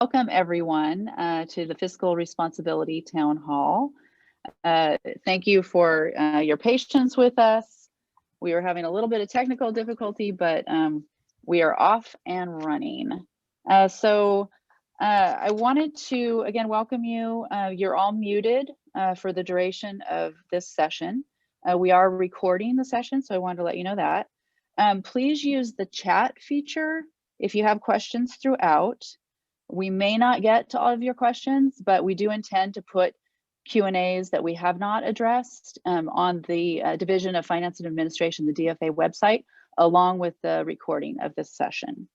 Welcome everyone to the Fiscal Responsibility Town Hall. Thank you for your patience with us. We are having a little bit of technical difficulty, but we are off and running. I wanted to again welcome you. You're all muted for the duration of this session. We are recording the session, so I wanted to let you know that. Please use the chat feature if you have questions throughout. We may not get to all of your questions, but we do intend to put Q&As that we have not addressed on the Division of Finance and Administration, the DFA website, along with the recording of this session.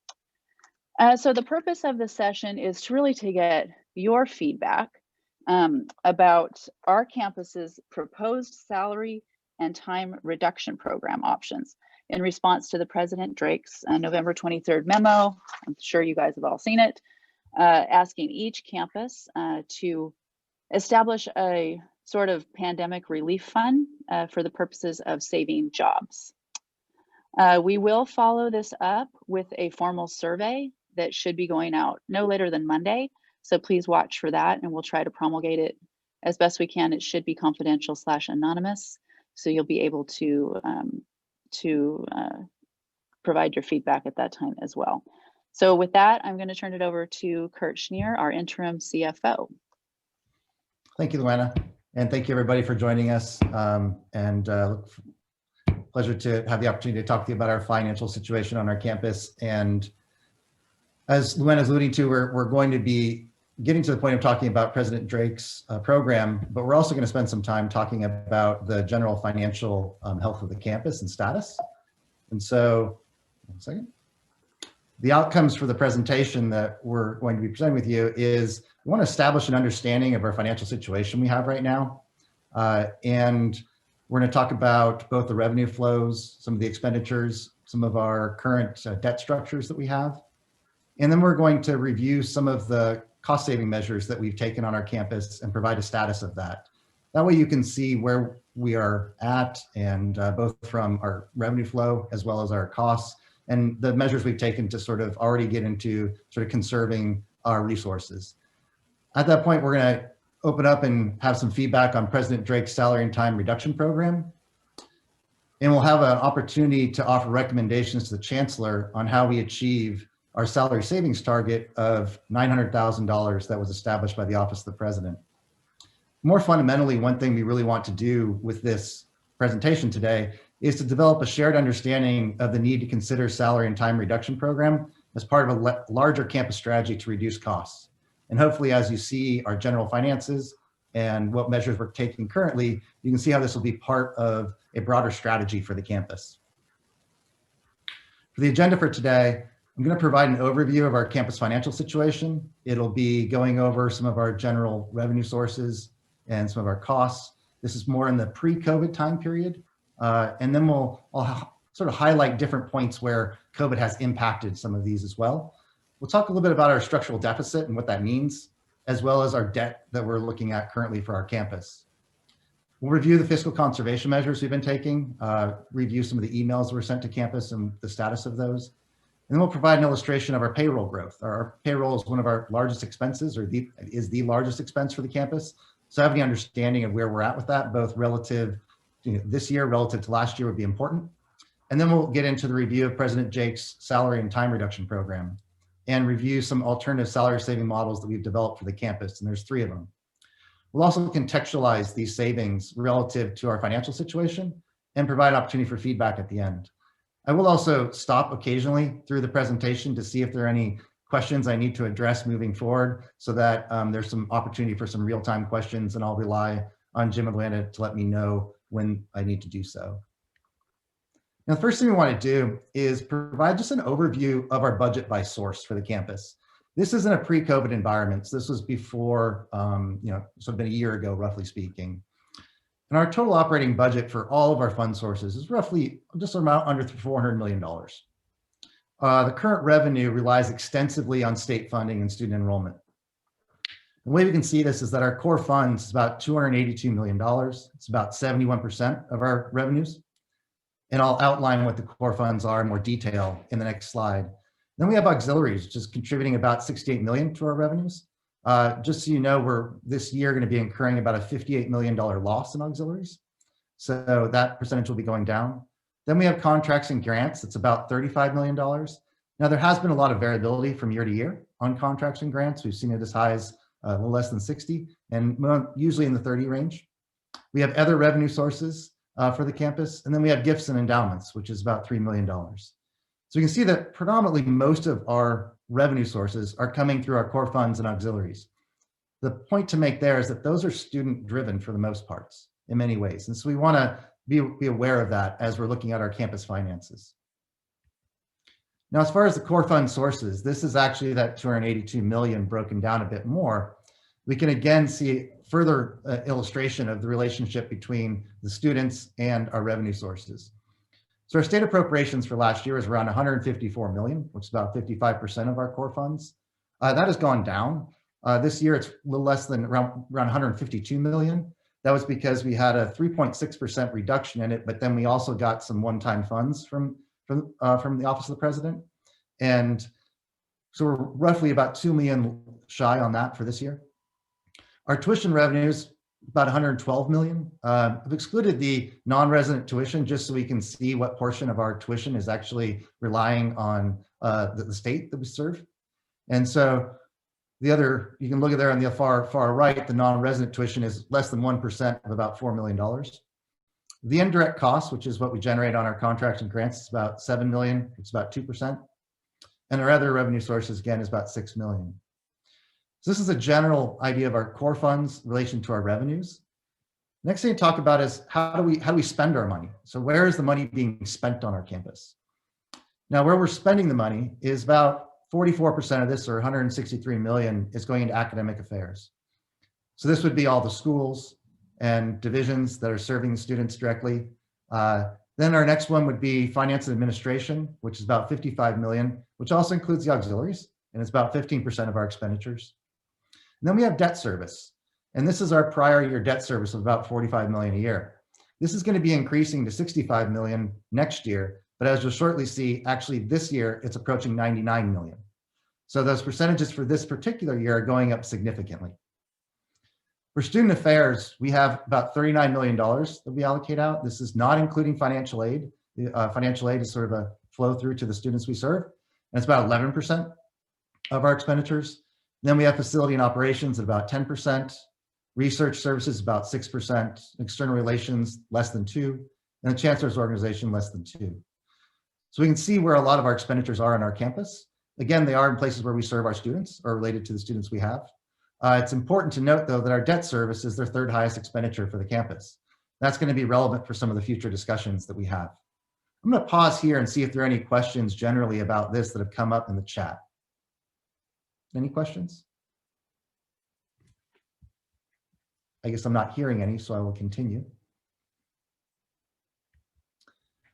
So the purpose of this session is to really to get your feedback about our campus's proposed salary and time reduction program options in response to the President Drake's November 23rd memo. I'm sure you guys have all seen it. Asking each campus to establish a sort of pandemic relief fund for the purposes of saving jobs. We will follow this up with a formal survey that should be going out no later than Monday. So please watch for that, and we'll try to promulgate it as best we can. It should be confidential / anonymous, so you'll be able to provide your feedback at that time as well. So with that, I'm going to turn it over to Kurt Schnier, our interim CFO. Thank you, Luanna, and thank you everybody for joining us. Pleasure to have the opportunity to talk to you about our financial situation on our campus. And as Luanna is alluding to, we're going to be getting to the point of talking about President Drake's program, but we're also going to spend some time talking about the general financial health of the campus and status. And so, one second. The outcomes for the presentation that we're going to be presenting with you is we want to establish an understanding of our financial situation we have right now. And we're going to talk about both the revenue flows, some of the expenditures, some of our current debt structures that we have. And then we're going to review some of the cost saving measures that we've taken on our campus and provide a status of that. That way you can see where we are at, and both from our revenue flow as well as our costs, and the measures we've taken to sort of already get into sort of conserving our resources. At that point, we're going to open up and have some feedback on President Drake's salary and time reduction program. And we'll have an opportunity to offer recommendations to the Chancellor on how we achieve our salary savings target of $900,000 that was established by the Office of the President. More fundamentally, one thing we really want to do with this presentation today is to develop a shared understanding of the need to consider salary and time reduction program as part of a larger campus strategy to reduce costs. And hopefully, as you see our general finances and what measures we're taking currently, you can see how this will be part of a broader strategy for the campus. For the agenda for today, I'm going to provide an overview of our campus financial situation. It'll be going over some of our general revenue sources and some of our costs. This is more in the pre-COVID time period. And then I'll sort of highlight different points where COVID has impacted some of these as well. We'll talk a little bit about our structural deficit and what that means, as well as our debt that we're looking at currently for our campus. We'll review the fiscal conservation measures we've been taking, review some of the emails that were sent to campus and the status of those. And then we'll provide an illustration of our payroll growth. Our payroll is one of our largest expenses, or is the largest expense for the campus. So having an understanding of where we're at with that, both relative this year relative to last year, would be important. And then we'll get into the review of President Drake's salary and time reduction program and review some alternative salary saving models that we've developed for the campus. And there's 3 of them. We'll also contextualize these savings relative to our financial situation and provide an opportunity for feedback at the end. I will also stop occasionally through the presentation to see if there are any questions I need to address moving forward, so that there's some opportunity for some real-time questions, and I'll rely on Jim and Luanna to let me know when I need to do so. Now, the first thing we want to do is provide just an overview of our budget by source for the campus. This isn't a pre-COVID environment. So this was before, sort of been a year ago, roughly speaking. And our total operating budget for all of our fund sources is roughly just about under $400 million. The current revenue relies extensively on state funding and student enrollment. The way we can see this is that our core funds is about $282 million. It's about 71% of our revenues. And I'll outline what the core funds are in more detail in the next slide. Then we have auxiliaries, just contributing about 68 million to our revenues. Just so you know, we're this year going to be incurring about a $58 million loss in auxiliaries. So that percentage will be going down. Then we have contracts and grants. It's about $35 million. Now, there has been a lot of variability from year to year on contracts and grants. We've seen it as high as a little less than 60 and usually in the 30 range. We have other revenue sources for the campus. And then we have gifts and endowments, which is about $3 million. So you can see that predominantly most of our revenue sources are coming through our core funds and auxiliaries. The point to make there is that those are student driven for the most parts in many ways. And so we want to be aware of that as we're looking at our campus finances. Now, as far as the core fund sources, this is actually that 282 million broken down a bit more. We can again see further illustration of the relationship between the students and our revenue sources. So our state appropriations for last year is around 154 million, which is about 55% of our core funds. That has gone down. This year, it's a little less than around 152 million. That was because we had a 3.6% reduction in it, but then we also got some one-time funds from the Office of the President. And so we're roughly about 2 million shy on that for this year. Our tuition revenues, about 112 million. I've excluded the non-resident tuition just so we can see what portion of our tuition is actually relying on the state that we serve. And so the other, you can look at there on the far right, the non-resident tuition is less than 1% of about $4 million. The indirect costs, which is what we generate on our contracts and grants, is about 7 million, it's about 2%. And our other revenue sources, again, is about 6 million. So this is a general idea of our core funds in relation to our revenues. Next thing to talk about is how do we spend our money? So where is the money being spent on our campus? Now, where we're spending the money is about 44% of this, or 163 million, is going into academic affairs. So this would be all the schools and divisions that are serving the students directly. Then our next one would be finance and administration, which is about 55 million, which also includes the auxiliaries, and it's about 15% of our expenditures. And then we have debt service, and this is our prior year debt service of about 45 million a year. This is going to be increasing to 65 million next year, but as you'll shortly see, actually this year it's approaching 99 million. So those percentages for this particular year are going up significantly. For student affairs, we have about $39 million that we allocate out. This is not including financial aid. Financial aid is sort of a flow through to the students we serve, and it's about 11% of our expenditures. Then we have facility and operations at about 10%, research services about 6%, external relations less than 2%, and the Chancellor's organization less than 2%. So we can see where a lot of our expenditures are on our campus. Again, they are in places where we serve our students or related to the students we have. It's important to note, though, that our debt service is their third highest expenditure for the campus. That's going to be relevant for some of the future discussions that we have. I'm going to pause here and see if there are any questions generally about this that have come up in the chat. Any questions? I guess I'm not hearing any, so I will continue.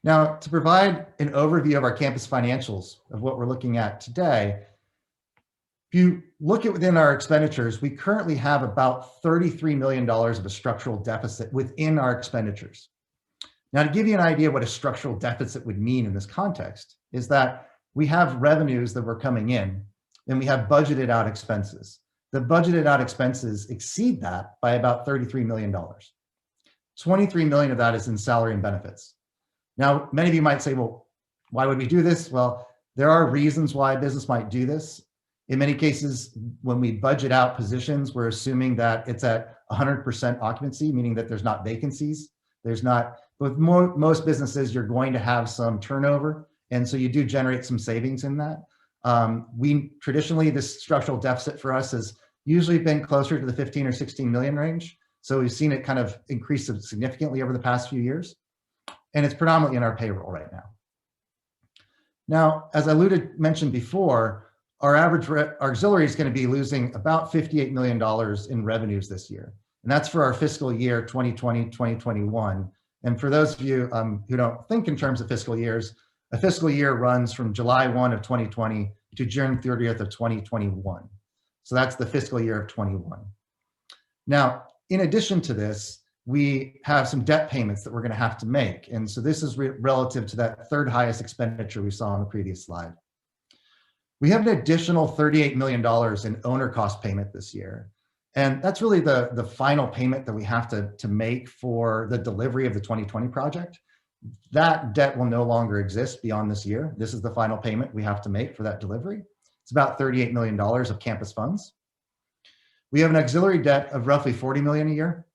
Now, to provide an overview of our campus financials of what we're looking at today, if you look at within our expenditures, we currently have about $33 million of a structural deficit within our expenditures. Now, to give you an idea what a structural deficit would mean in this context is that we have revenues that were coming in and we have budgeted out expenses. The budgeted out expenses exceed that by about $33 million. 23 million of that is in salary and benefits. Now, many of you might say, well, why would we do this? Well, there are reasons why a business might do this. In many cases, when we budget out positions, we're assuming that it's at 100% occupancy, meaning that there's not vacancies. There's not, with most businesses, you're going to have some turnover. And so you do generate some savings in that. Traditionally, this structural deficit for us has usually been closer to the 15 or 16 million range. So we've seen it kind of increase significantly over the past few years. And it's predominantly in our payroll right now. Now, as I mentioned before, our average auxiliary is going to be losing about $58 million in revenues this year. And that's for our fiscal year 2020, 2021. And for those of you who don't think in terms of fiscal years, a fiscal year runs from July 1 of 2020 to June 30th of 2021. So that's the fiscal year of 21. Now, in addition to this, we have some debt payments that we're going to have to make. And so this is relative to that third highest expenditure we saw on the previous slide. We have an additional $38 million in owner cost payment this year. And that's really the final payment that we have to make for the delivery of the 2020 project. That debt will no longer exist beyond this year. This is the final payment we have to make for that delivery. It's about $38 million of campus funds. We have an auxiliary debt of roughly $40 million a year.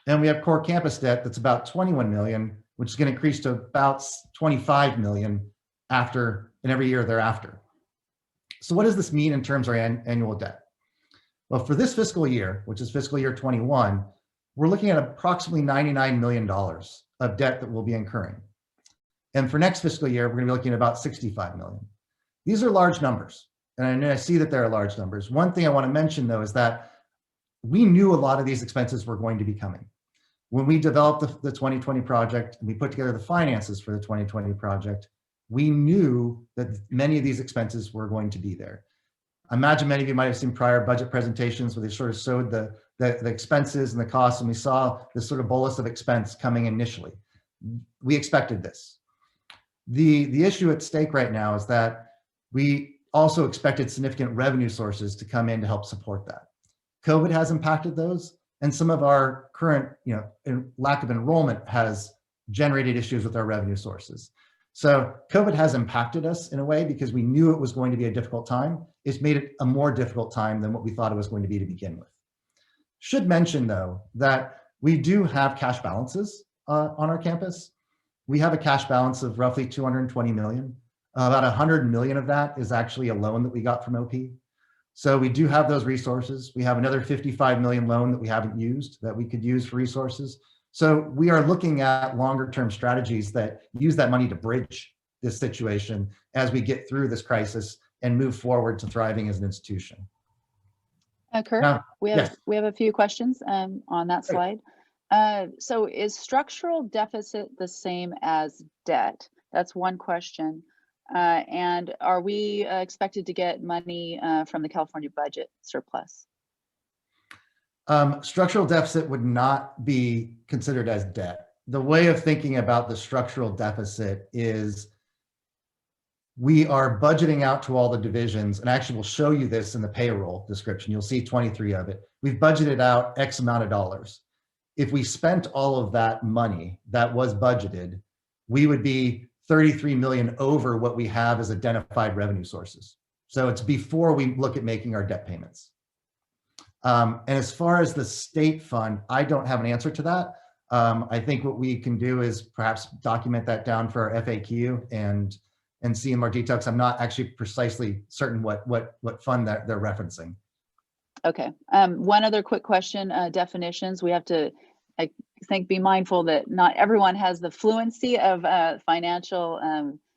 And we have core campus debt that's about $21 million, which is going to increase to about $25 million after and every year thereafter. So what does this mean in terms of our annual debt? Well, for this fiscal year, which is fiscal year 21, we're looking at approximately $99 million of debt that we'll be incurring. And for next fiscal year, we're going to be looking at about $65 million. These are large numbers, and I see that there are large numbers. One thing I want to mention, though, is that we knew a lot of these expenses were going to be coming. When we developed the 2020 project and we put together the finances for the 2020 project, we knew that many of these expenses were going to be there. I imagine many of you might have seen prior budget presentations where they sort of showed the expenses and the costs, and we saw this sort of bolus of expense coming initially. We expected this. The issue at stake right now is that we also expected significant revenue sources to come in to help support that. COVID has impacted those, and some of our current, lack of enrollment has generated issues with our revenue sources. So COVID has impacted us in a way because we knew it was going to be a difficult time. It's made it a more difficult time than what we thought it was going to be to begin with. Should mention, though, that we do have cash balances on our campus. We have a cash balance of roughly $220 million. About $100 million of that is actually a loan that we got from OP. So we do have those resources. We have another $55 million loan that we haven't used that we could use for resources. So we are looking at longer term strategies that use that money to bridge this situation as we get through this crisis and move forward to thriving as an institution. Kurt, Now, we have a few questions on that slide. So is structural deficit the same as debt? That's one question. And are we expected to get money from the California budget surplus? Structural deficit would not be considered as debt. The way of thinking about the structural deficit is we are budgeting out to all the divisions, and actually we'll show you this in the payroll description. You'll see 23 of it. We've budgeted out X amount of dollars. If we spent all of that money that was budgeted, we would be 33 million over what we have as identified revenue sources. So it's before we look at making our debt payments. And as far as the state fund, I don't have an answer to that. I think what we can do is perhaps document that down for our FAQ and see in more detail, because I'm not actually precisely certain what fund that they're referencing. Okay. One other quick question, definitions. We have to, I think, be mindful that not everyone has the fluency of financial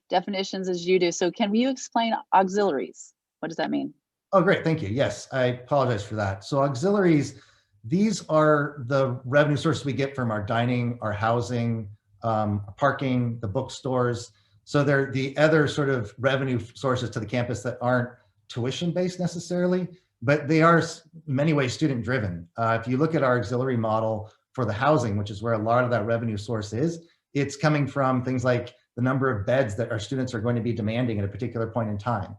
definitions as you do. So can you explain auxiliaries? What does that mean? Oh, great. Thank you. Yes, I apologize for that. So auxiliaries, these are the revenue sources we get from our dining, our housing, parking, the bookstores. So they're the other sort of revenue sources to the campus that aren't tuition-based necessarily, but they are in many ways student-driven. If you look at our auxiliary model for the housing, which is where a lot of that revenue source is, it's coming from things like the number of beds that our students are going to be demanding at a particular point in time.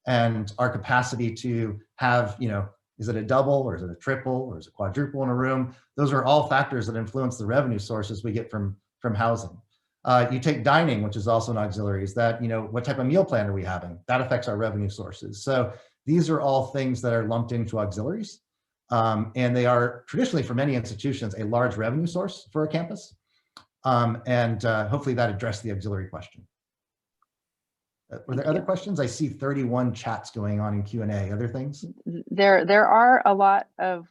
And our capacity to have, is it a double or is it a triple or is it quadruple in a room? Those are all factors that influence the revenue sources we get from housing. You take dining, which is also an auxiliary, is that, what type of meal plan are we having? That affects our revenue sources. So these are all things that are lumped into auxiliaries. And they are traditionally, for many institutions, a large revenue source for a campus. And hopefully that addressed the auxiliary question. Were there other questions? I see 31 chats going on in Q&A. Other things? There are a lot of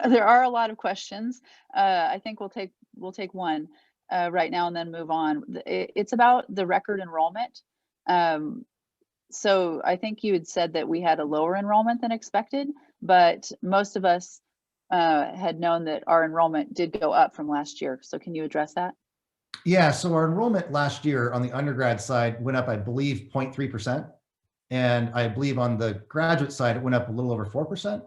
there are a lot of questions. I think we'll take one right now and then move on. It's about the record enrollment. So I think you had said that we had a lower enrollment than expected, but most of us had known that our enrollment did go up from last year. So can you address that? Yeah, so our enrollment last year on the undergrad side went up, I believe, 0.3%. And I believe on the graduate side, it went up a little over 4%.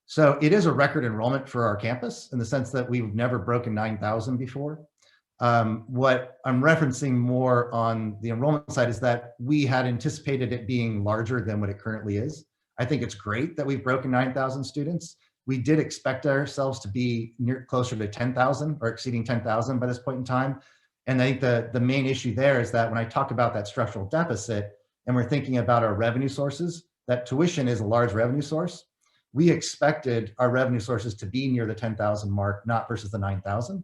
So it is a record enrollment for our campus in the sense that we've never broken 9,000 before. What I'm referencing more on the enrollment side is that we had anticipated it being larger than what it currently is. I think it's great that we've broken 9,000 students. We did expect ourselves to be closer to 10,000 or exceeding 10,000 by this point in time. And I think the main issue there is that when I talk about that structural deficit and we're thinking about our revenue sources, that tuition is a large revenue source. We expected our revenue sources to be near the 10,000 mark, not versus the 9,000.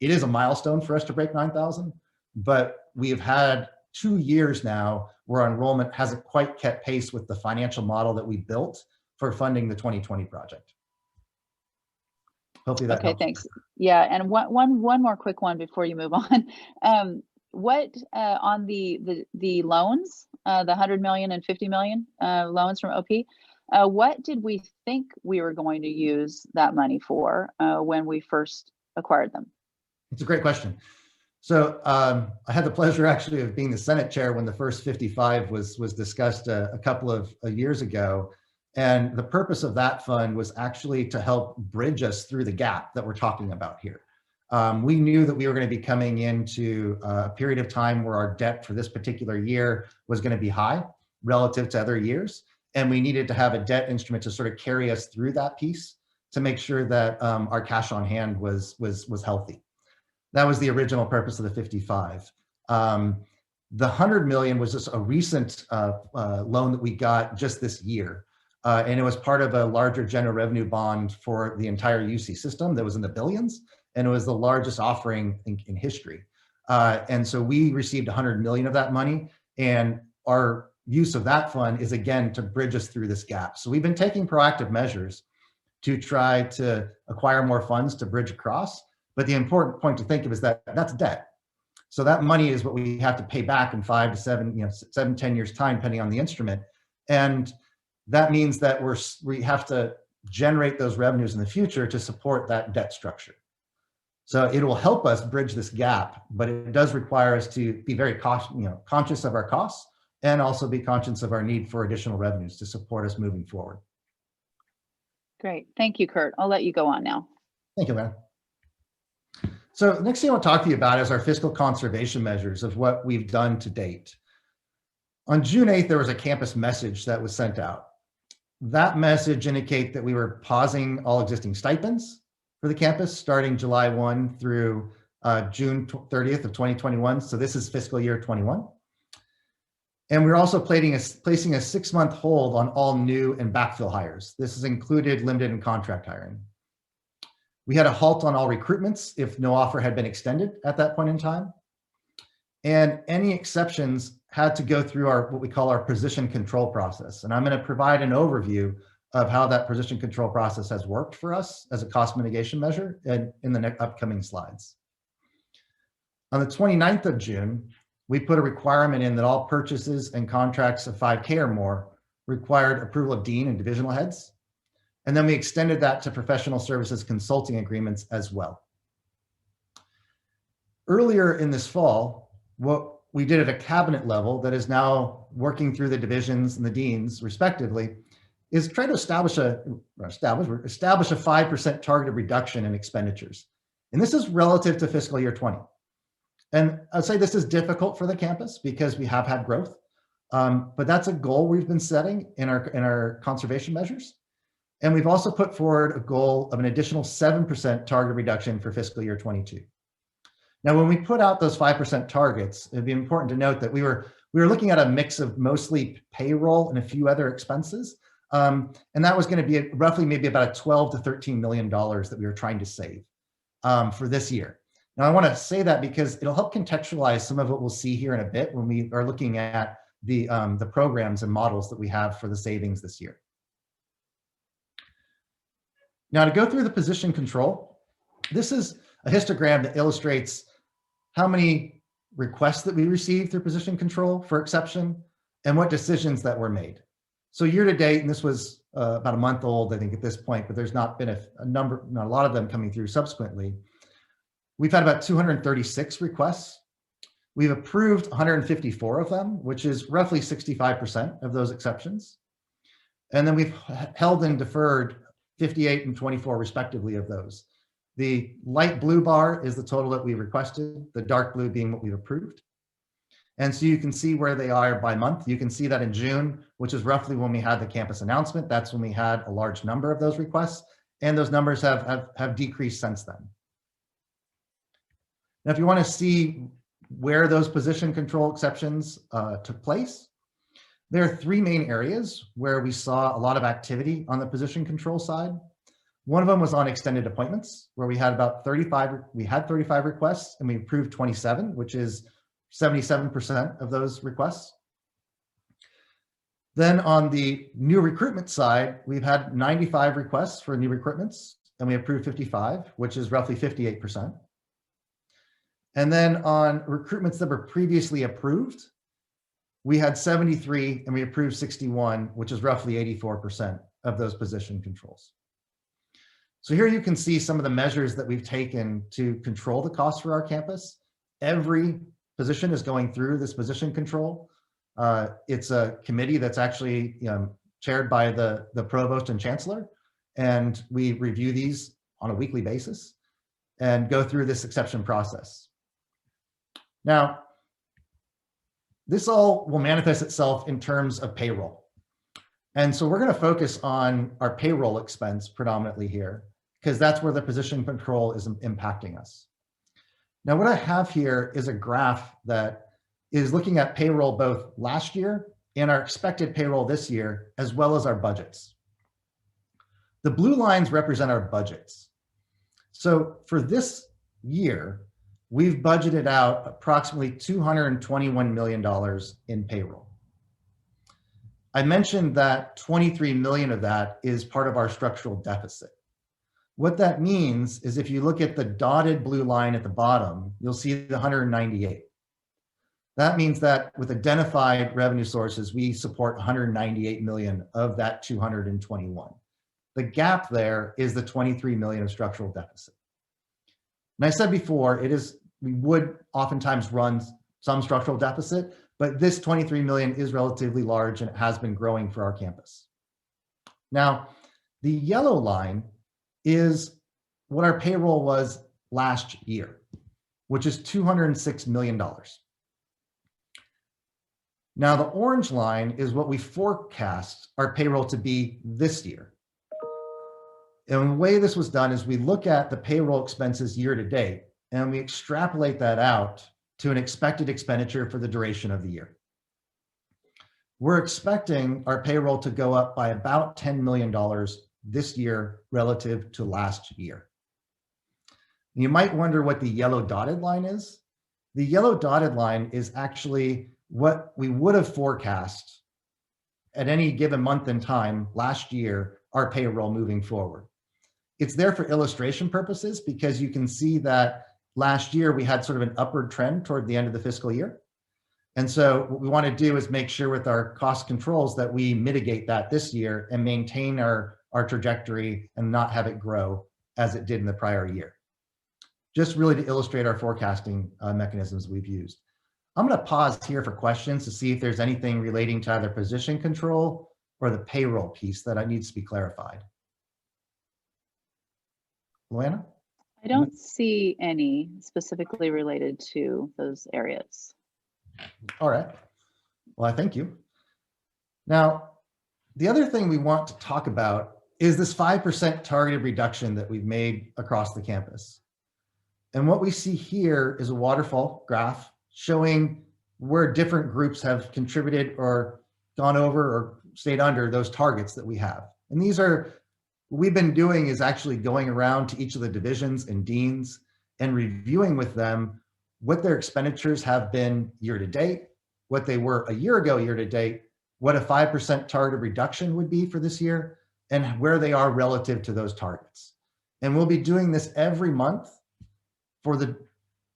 It is a milestone for us to break 9,000, but we've had 2 years now where our enrollment hasn't quite kept pace with the financial model that we built for funding the 2020 project. Hopefully that Okay, helps. thanks. Yeah, and one more quick one before you move on. What on the loans, the 100 million and 50 million loans from OP, what did we think we were going to use that money for when we first acquired them? It's a great question. So I had the pleasure actually of being the Senate chair when the first 55 was discussed a couple of years ago. And the purpose of that fund was actually to help bridge us through the gap that we're talking about here. We knew that we were going to be coming into a period of time where our debt for this particular year was going to be high relative to other years. And we needed to have a debt instrument to sort of carry us through that piece to make sure that our cash on hand was healthy. That was the original purpose of the 55. The 100 million was just a recent loan that we got just this year. And it was part of a larger general revenue bond for the entire UC system that was in the billions. And it was the largest offering in history. And so we received 100 million of that money. And our use of that fund is, again, to bridge us through this gap. So we've been taking proactive measures to try to acquire more funds to bridge across. But the important point to think of is that that's debt. So that money is what we have to pay back in 5 to 7, 10 years time, depending on the instrument. And that means that we have to generate those revenues in the future to support that debt structure. So it will help us bridge this gap, but it does require us to be very conscious of our costs and also be conscious of our need for additional revenues to support us moving forward. Great. Thank you, Kurt. I'll let you go on now. Thank you, Lynn. So the next thing I want to talk to you about is our fiscal conservation measures of what we've done to date. On June 8th, there was a campus message that was sent out. That message indicated that we were pausing all existing stipends for the campus starting July 1 through June 30th of 2021. So this is fiscal year 21. And we're also placing a 6-month hold on all new and backfill hires. This has included limited and contract hiring. We had a halt on all recruitments if no offer had been extended at that point in time. And any exceptions had to go through what we call our position control process. And I'm going to provide an overview of how that position control process has worked for us as a cost mitigation measure in the next upcoming slides. On the 29th of June, we put a requirement in that all purchases and contracts of 5K or more required approval of dean and divisional heads. And then we extended that to professional services consulting agreements as well. Earlier in this fall, what we did at a cabinet level that is now working through the divisions and the deans respectively is try to establish a 5% targeted reduction in expenditures. And this is relative to fiscal year 20. And I'd say this is difficult for the campus because we have had growth, but that's a goal we've been setting in our conservation measures. And we've also put forward a goal of an additional 7% target reduction for fiscal year 22. Now, when we put out those 5% targets, it'd be important to note that we were looking at a mix of mostly payroll and a few other expenses. And that was going to be roughly maybe about a $12 to $13 million that we were trying to save for this year. Now, I want to say that because it'll help contextualize some of what we'll see here in a bit when we are looking at the programs and models that we have for the savings this year. Now, to go through the position control, this is a histogram that illustrates how many requests that we received through position control for exception and what decisions that were made. So year to date, and this was about a month old, I think at this point, but there's not been not a lot of them coming through subsequently. We've had about 236 requests. We've approved 154 of them, which is roughly 65% of those exceptions. And then we've held and deferred 58 and 24 respectively of those. The light blue bar is the total that we requested, the dark blue being what we've approved. And so you can see where they are by month. You can see that in June, which is roughly when we had the campus announcement, that's when we had a large number of those requests, and those numbers have decreased since then. Now, if you want to see where those position control exceptions took place, there are three main areas where we saw a lot of activity on the position control side. One of them was on extended appointments, where we had about 35 requests and we approved 27, which is 77% of those requests. Then on the new recruitment side, we've had 95 requests for new recruitments and we approved 55, which is roughly 58%. And then on recruitments that were previously approved, we had 73 and we approved 61, which is roughly 84% of those position controls. So here you can see some of the measures that we've taken to control the costs for our campus. Every position is going through this position control. It's a committee that's actually chaired by the provost and chancellor, and we review these on a weekly basis and go through this exception process. Now, this all will manifest itself in terms of payroll. And so we're going to focus on our payroll expense predominantly here, because that's where the position control is impacting us. Now, what I have here is a graph that is looking at payroll both last year and our expected payroll this year, as well as our budgets. The blue lines represent our budgets. So for this year, we've budgeted out approximately $221 million in payroll. I mentioned that 23 million of that is part of our structural deficit. What that means is if you look at the dotted blue line at the bottom, you'll see the 198. That means that with identified revenue sources, we support 198 million of that 221. The gap there is the 23 million of structural deficit. And I said before, we would oftentimes run some structural deficit, but this 23 million is relatively large and it has been growing for our campus. Now, the yellow line is what our payroll was last year, which is $206 million. Now, the orange line is what we forecast our payroll to be this year. And the way this was done is we look at the payroll expenses year to date, and we extrapolate that out to an expected expenditure for the duration of the year. We're expecting our payroll to go up by about $10 million this year relative to last year. You might wonder what the yellow dotted line is. The yellow dotted line is actually what we would have forecast at any given month in time last year, our payroll moving forward. It's there for illustration purposes because you can see that last year we had sort of an upward trend toward the end of the fiscal year. And so what we want to do is make sure with our cost controls that we mitigate that this year and maintain our trajectory and not have it grow as it did in the prior year. Just really to illustrate our forecasting mechanisms we've used. I'm going to pause here for questions to see if there's anything relating to either position control or the payroll piece that needs to be clarified. Luanna? I don't see any specifically related to those areas. All right. Well, I thank you. Now, the other thing we want to talk about is this 5% targeted reduction that we've made across the campus. And what we see here is a waterfall graph showing where different groups have contributed or gone over or stayed under those targets that we have. And these are, what we've been doing is actually going around to each of the divisions and deans and reviewing with them what their expenditures have been year to date, what they were a year ago year to date, what a 5% target reduction would be for this year, and where they are relative to those targets. And we'll be doing this every month for the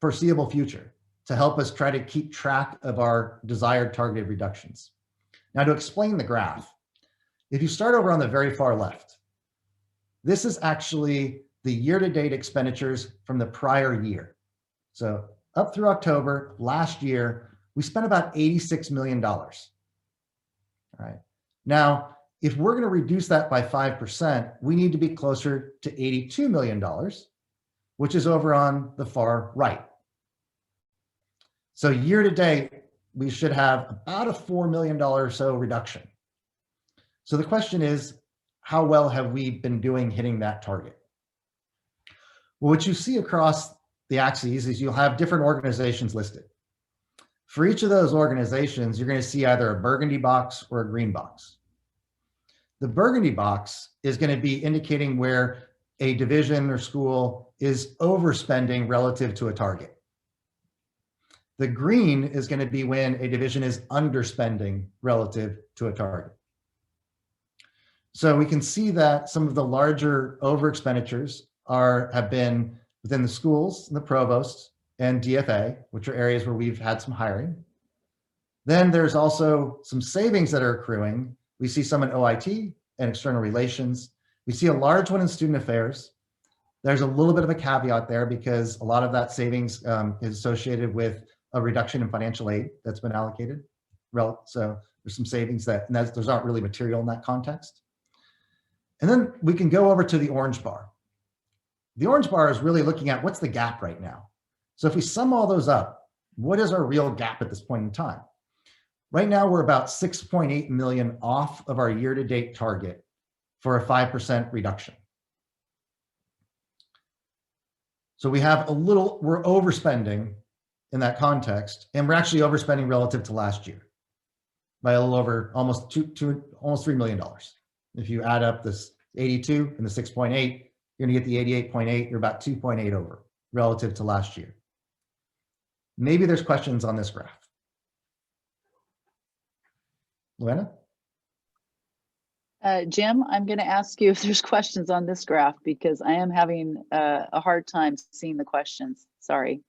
foreseeable future to help us try to keep track of our desired targeted reductions. Now, to explain the graph, if you start over on the very far left, this is actually the year-to-date expenditures from the prior year. So up through October last year, we spent about $86 million. All right. Now, if we're going to reduce that by 5%, we need to be closer to $82 million. which is over on the far right. So year to date, we should have about a $4 million or so reduction. So the question is, how well have we been doing hitting that target? Well, what you see across the axes is you'll have different organizations listed. For each of those organizations, you're going to see either a burgundy box or a green box. The burgundy box is going to be indicating where a division or school is overspending relative to a target. The green is going to be when a division is underspending relative to a target. So we can see that some of the larger over expenditures have been within the schools, the provosts, and DFA, which are areas where we've had some hiring. Then there's also some savings that are accruing. We see some in OIT and external relations. We see a large one in student affairs. There's a little bit of a caveat there because a lot of that savings is associated with a reduction in financial aid that's been allocated. So there's some savings those aren't really material in that context. And then we can go over to the orange bar. The orange bar is really looking at what's the gap right now. So if we sum all those up, what is our real gap at this point in time? Right now, we're about 6.8 million off of our year-to-date target for a 5% reduction. So we have we're overspending in that context, and we're actually overspending relative to last year by a little over almost $3 million. If you add up this 82 and the 6.8, you're gonna get the 88.8, you're about 2.8 over relative to last year. Maybe there's questions on this graph. Luanna? Jim, I'm going to ask you if there's questions on this graph because I am having a hard time seeing the questions. Sorry.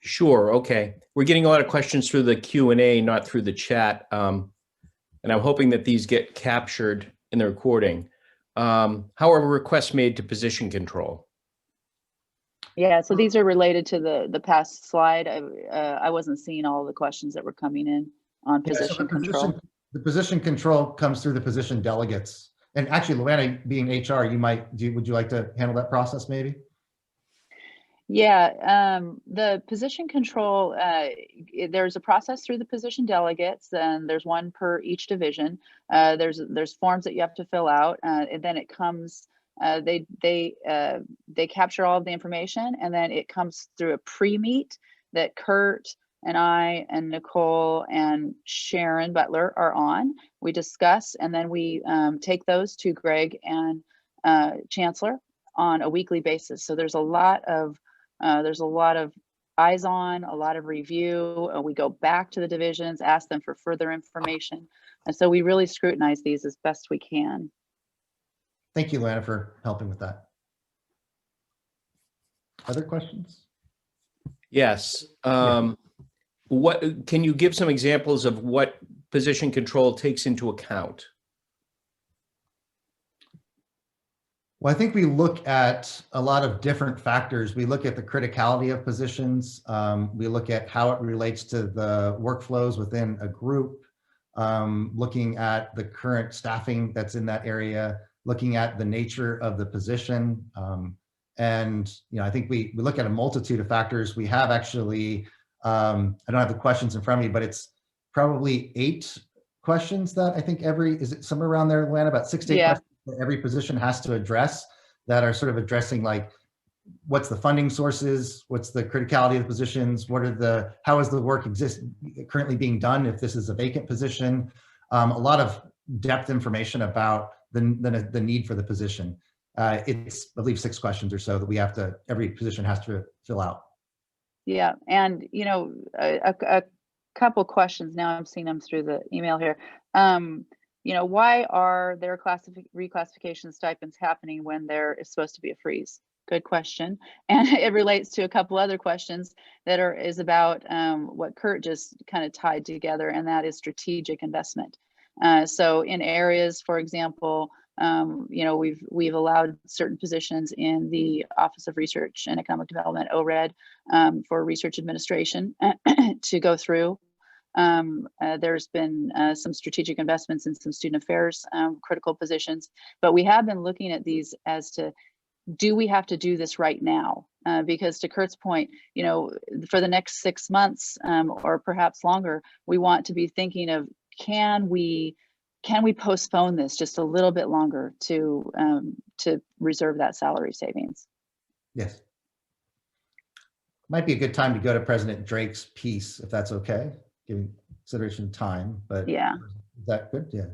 Sure. Okay. We're getting a lot of questions through the Q&A, not through the chat. And I'm hoping that these get captured in the recording. However, requests made to position control. Yeah, so these are related to the past slide. I wasn't seeing all the questions that were coming in on position control. The position control comes through the position delegates. And actually, Luanna, being HR, would you like to handle that process maybe? Yeah, the position control, there's a process through the position delegates, and there's one per each division. There's forms that you have to fill out, and then it comes, they capture all of the information, and then it comes through a pre-meet that Kurt and I and Nicole and Sharon Butler are on. We discuss, and then we take those to Greg and Chancellor on a weekly basis. So there's a lot of eyes on, a lot of review. We go back to the divisions, ask them for further information. And so we really scrutinize these as best we can. Thank you, Luanna, for helping with that. Other questions? Yes. What can you give some examples of what position control takes into account? Well, I think we look at a lot of different factors. We look at the criticality of positions. We look at how it relates to the workflows within a group, looking at the current staffing that's in that area, looking at the nature of the position. And I think we look at a multitude of factors. We have actually, I don't have the questions in front of me, but it's probably 8 questions that I think is it somewhere around there, Luanna, about 6 to 8 questions that every position has to address that are sort of addressing like, what's the funding sources, what's the criticality of the positions, how is the work currently being done if this is a vacant position, a lot of depth information about the need for the position. It's, I believe, 6 questions or so that every position has to fill out. Yeah, and a couple questions now. I'm seeing them through the email here. Why are there reclassification stipends happening when there is supposed to be a freeze? Good question, and it relates to a couple other questions that is about what Kurt just kind of tied together, and that is strategic investment. So in areas, for example, we've allowed certain positions in the Office of Research and Economic Development, ORED, for research administration to go through. There's been some strategic investments in some student affairs critical positions, but we have been looking at these as to do we have to do this right now? Because to Kurt's point, for the next 6 months or perhaps longer, we want to be thinking of, can we postpone this just a little bit longer to reserve that salary savings? Yes. Might be a good time to go to President Drake's piece, if that's okay, giving consideration of time, but yeah. Is that good? Yeah.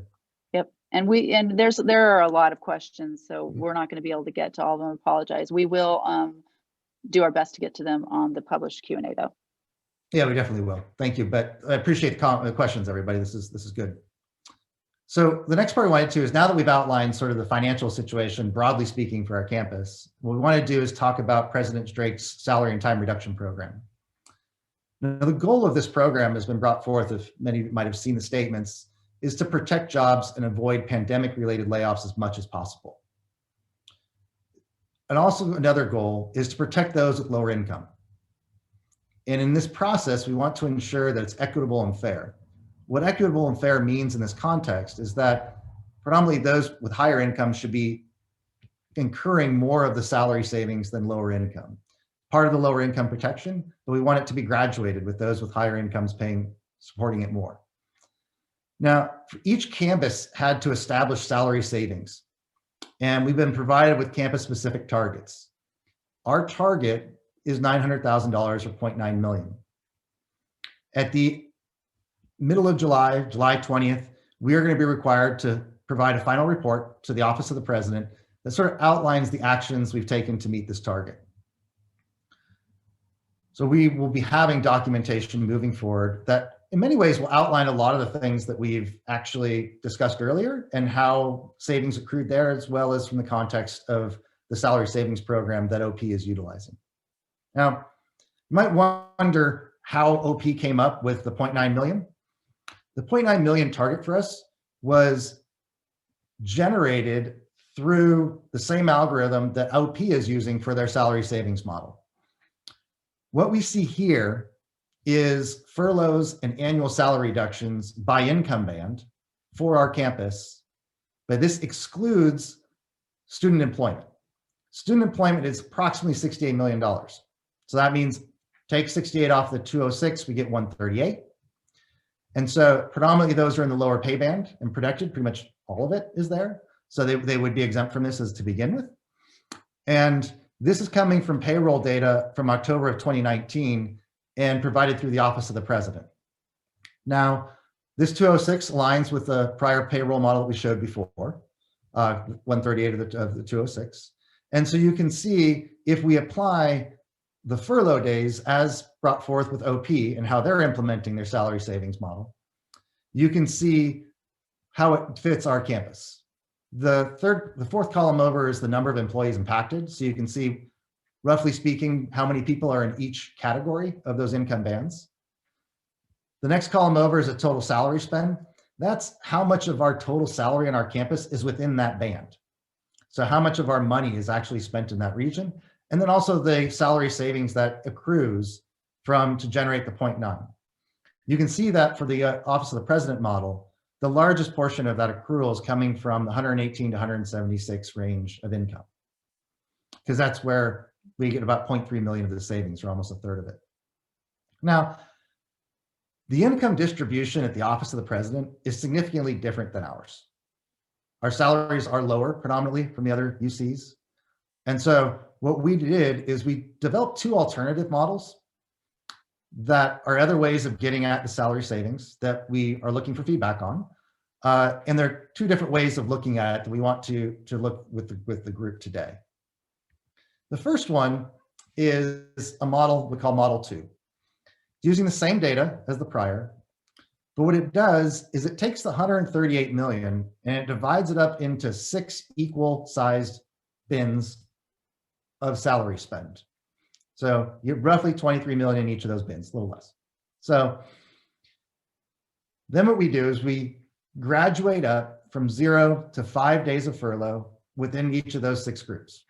Yep. And there are a lot of questions, so we're not going to be able to get to all of them. Apologize. We will do our best to get to them on the published Q&A though. Yeah, we definitely will. Thank you. But I appreciate the questions, everybody. This is good. So the next part we wanted to is, now that we've outlined sort of the financial situation, broadly speaking, for our campus, what we want to do is talk about President Drake's salary and time reduction program. Now, the goal of this program has been brought forth, if many might have seen the statements, is to protect jobs and avoid pandemic-related layoffs as much as possible. And also another goal is to protect those with lower income. And in this process, we want to ensure that it's equitable and fair. What equitable and fair means in this context is that predominantly those with higher income should be incurring more of the salary savings than lower income. Part of the lower income protection, but we want it to be graduated, with those with higher incomes supporting it more. Now, each campus had to establish salary savings, and we've been provided with campus-specific targets. Our target is $900,000, or 0.9 million. At the middle of July 20th, we are going to be required to provide a final report to the Office of the President that sort of outlines the actions we've taken to meet this target. So we will be having documentation moving forward that in many ways will outline a lot of the things that we've actually discussed earlier, and how savings accrued there, as well as from the context of the salary savings program that OP is utilizing. Now, you might wonder how OP came up with the 0.9 million. The 0.9 million target for us was generated through the same algorithm that OP is using for their salary savings model. What we see here is furloughs and annual salary reductions by income band for our campus, but this excludes student employment. Student employment is approximately $68 million. So that means take 68 off the 206, we get 138. And so predominantly those are in the lower pay band and protected, pretty much all of it is there. So they would be exempt from this as to begin with. And this is coming from payroll data from October of 2019 and provided through the Office of the President. Now, this 206 aligns with the prior payroll model that we showed before, 138 of the 206. And so you can see, if we apply the furlough days as brought forth with OP and how they're implementing their salary savings model, you can see how it fits our campus. The fourth column over is the number of employees impacted. So you can see, roughly speaking, how many people are in each category of those income bands. The next column over is a total salary spend. That's how much of our total salary on our campus is within that band. So how much of our money is actually spent in that region. And then also the salary savings that accrues to generate the 0.9. You can see that for the Office of the President model, the largest portion of that accrual is coming from the 118 to 176 range of income, because that's where we get about 0.3 million of the savings, or almost a third of it. Now, the income distribution at the Office of the President is significantly different than ours. Our salaries are lower predominantly from the other UCs. And so what we did is we developed two alternative models that are other ways of getting at the salary savings that we are looking for feedback on. And there are two different ways of looking at it that we want to look with the group today. The first one is a model we call Model 2. Using the same data as the prior, but what it does is it takes the 138 million and it divides it up into 6 equal sized bins of salary spend. So you have roughly 23 million in each of those bins, a little less. So then what we do is we graduate up from 0 to 5 days of furlough within each of those 6 groups.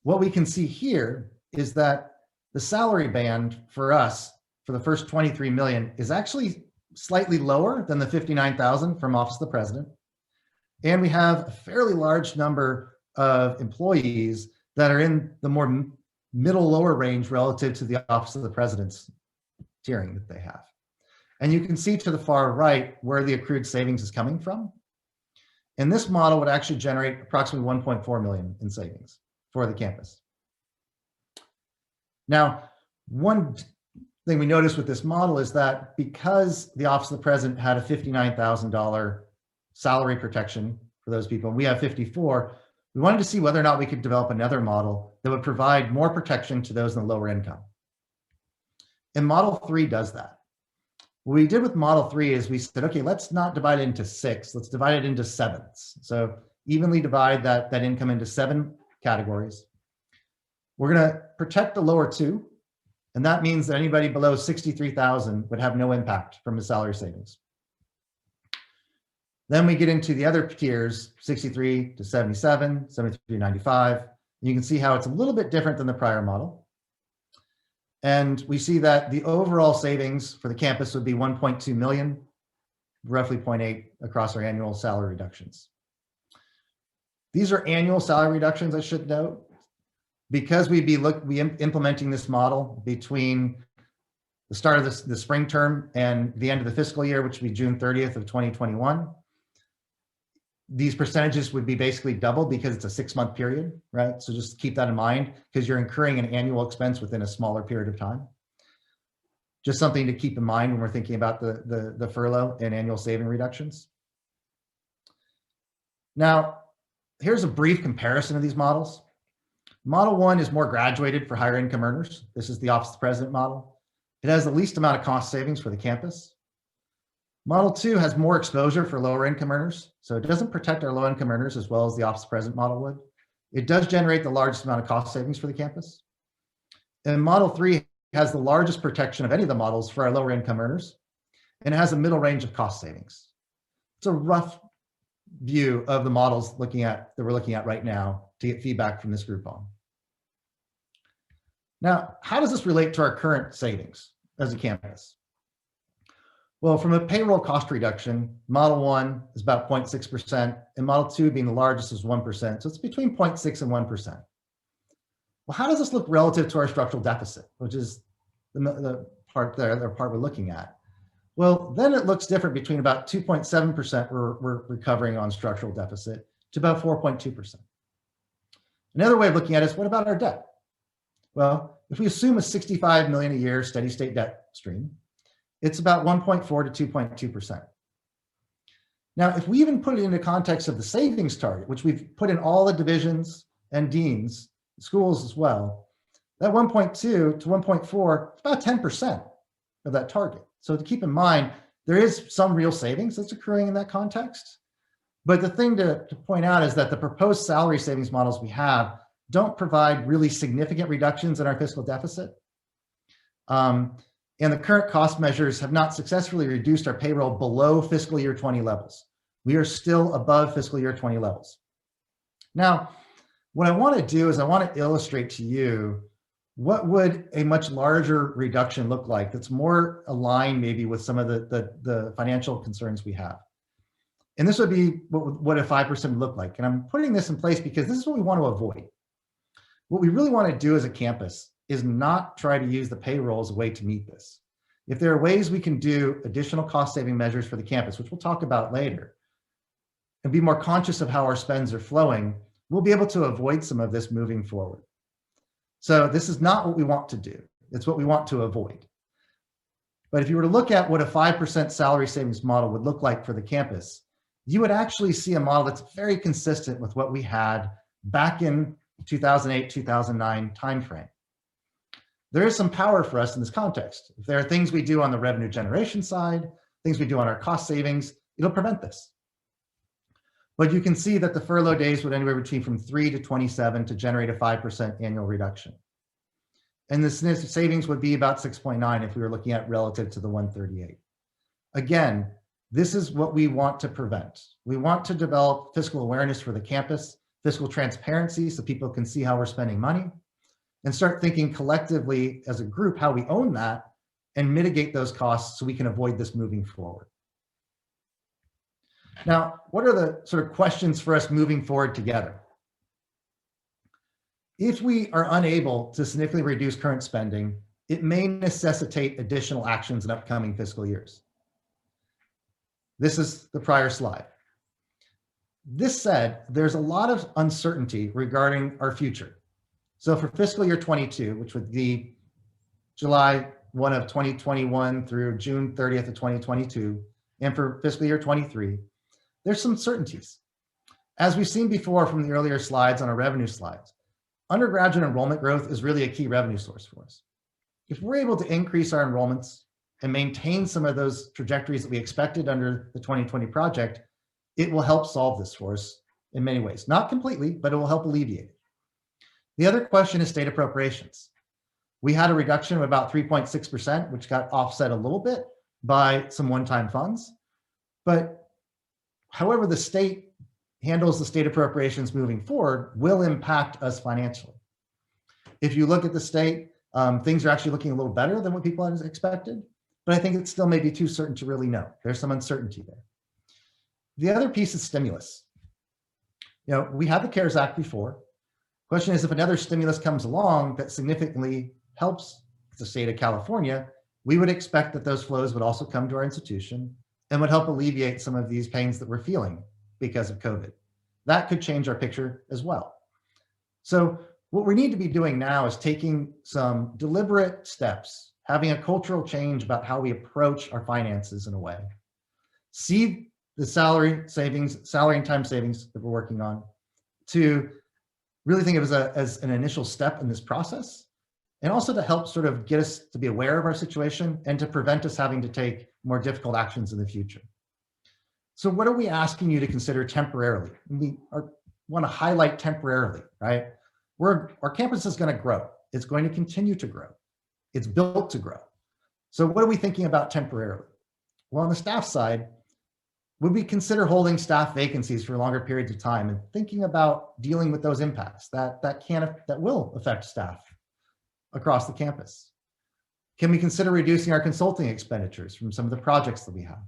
What we can see here is that the salary band for us for the first 23 million is actually slightly lower than the 59,000 from Office of the President. And we have a fairly large number of employees that are in the more middle lower range relative to the Office of the President's tiering that they have. And you can see to the far right where the accrued savings is coming from. And this model would actually generate approximately 1.4 million in savings for the campus. Now, one thing we noticed with this model is that because the Office of the President had a $59,000 salary protection for those people, and we have 54, we wanted to see whether or not we could develop another model that would provide more protection to those in the lower income. And Model 3 does that. What we did with Model 3 is we said, okay, let's not divide it into 6, let's divide it into 7s. So evenly divide that income into 7 categories. We're gonna protect the lower 2, and that means that anybody below 63,000 would have no impact from the salary savings. Then we get into the other tiers, 63 to 77, 73 to 95. And you can see how it's a little bit different than the prior model. And we see that the overall savings for the campus would be 1.2 million, roughly 0.8 across our annual salary reductions. These are annual salary reductions, I should note, because we'd be implementing this model between the start of the spring term and the end of the fiscal year, which would be June 30th of 2021. These percentages would be basically doubled because it's a 6-month period, right? So just keep that in mind because you're incurring an annual expense within a smaller period of time. Just something to keep in mind when we're thinking about the furlough and annual saving reductions. Now, here's a brief comparison of these models. Model 1 is more graduated for higher income earners. This is the Office of the President model. It has the least amount of cost savings for the campus. Model 2 has more exposure for lower income earners, so it doesn't protect our low income earners as well as the Office of the President model would. It does generate the largest amount of cost savings for the campus. And Model 3 has the largest protection of any of the models for our lower income earners, and it has a middle range of cost savings. It's a rough view of the models that we're looking at right now to get feedback from this group on. Now, how does this relate to our current savings as a campus? Well, from a payroll cost reduction, Model 1 is about 0.6%, and Model 2 being the largest is 1%. So it's between 0.6 and 1%. Well, how does this look relative to our structural deficit, which is the part there, the part we're looking at? Well, then it looks different between about 2.7% we're recovering on structural deficit to about 4.2%. Another way of looking at it is, what about our debt? Well, if we assume a 65 million a year steady state debt stream, it's about 1.4 to 2.2%. Now, if we even put it into context of the savings target, which we've put in all the divisions and deans, schools as well, that 1.2 to 1.4 is about 10% of that target. So to keep in mind, there is some real savings that's occurring in that context. But the thing to point out is that the proposed salary savings models we have don't provide really significant reductions in our fiscal deficit. And the current cost measures have not successfully reduced our payroll below fiscal year 20 levels. We are still above fiscal year 20 levels. Now, what I want to do is I want to illustrate to you what would a much larger reduction look like that's more aligned maybe with some of the financial concerns we have. And this would be what a 5% would look like. And I'm putting this in place because this is what we want to avoid. What we really want to do as a campus is not try to use the payroll as a way to meet this. If there are ways we can do additional cost saving measures for the campus, which we'll talk about later, and be more conscious of how our spends are flowing, we'll be able to avoid some of this moving forward. So this is not what we want to do. It's what we want to avoid. But if you were to look at what a 5% salary savings model would look like for the campus, you would actually see a model that's very consistent with what we had back in 2008, 2009 timeframe. There is some power for us in this context. If there are things we do on the revenue generation side, things we do on our cost savings, it'll prevent this. But you can see that the furlough days would anywhere between from 3 to 27 to generate a 5% annual reduction. And the savings would be about 6.9 if we were looking at relative to the 138. Again, this is what we want to prevent. We want to develop fiscal awareness for the campus, fiscal transparency so people can see how we're spending money, and start thinking collectively as a group how we own that and mitigate those costs so we can avoid this moving forward. Now, what are the sort of questions for us moving forward together? If we are unable to significantly reduce current spending, it may necessitate additional actions in upcoming fiscal years. This is the prior slide. This said, there's a lot of uncertainty regarding our future. So for fiscal year 22, which would be July 1 of 2021 through June 30th of 2022, and for fiscal year 23, there's some certainties. As we've seen before from the earlier slides on our revenue slides, undergraduate enrollment growth is really a key revenue source for us. If we're able to increase our enrollments and maintain some of those trajectories that we expected under the 2020 project, it will help solve this for us in many ways. Not completely, but it will help alleviate it. The other question is state appropriations. We had a reduction of about 3.6%, which got offset a little bit by some one-time funds. But however the state handles the state appropriations moving forward will impact us financially. If you look at the state, things are actually looking a little better than what people had expected, but I think it still may be too certain to really know. There's some uncertainty there. The other piece is stimulus. You know, we had the CARES Act before. Question is, if another stimulus comes along that significantly helps the state of California, we would expect that those flows would also come to our institution and would help alleviate some of these pains that we're feeling because of COVID. That could change our picture as well. So what we need to be doing now is taking some deliberate steps, having a cultural change about how we approach our finances in a way. See the salary and time savings that we're working on, to really think of it as an initial step in this process, and also to help sort of get us to be aware of our situation and to prevent us having to take more difficult actions in the future. So what are we asking you to consider temporarily? We want to highlight temporarily, right? Our campus is going to grow. It's going to continue to grow. It's built to grow. So what are we thinking about temporarily? Well, on the staff side, would we consider holding staff vacancies for longer periods of time and thinking about dealing with those impacts that will affect staff across the campus? Can we consider reducing our consulting expenditures from some of the projects that we have?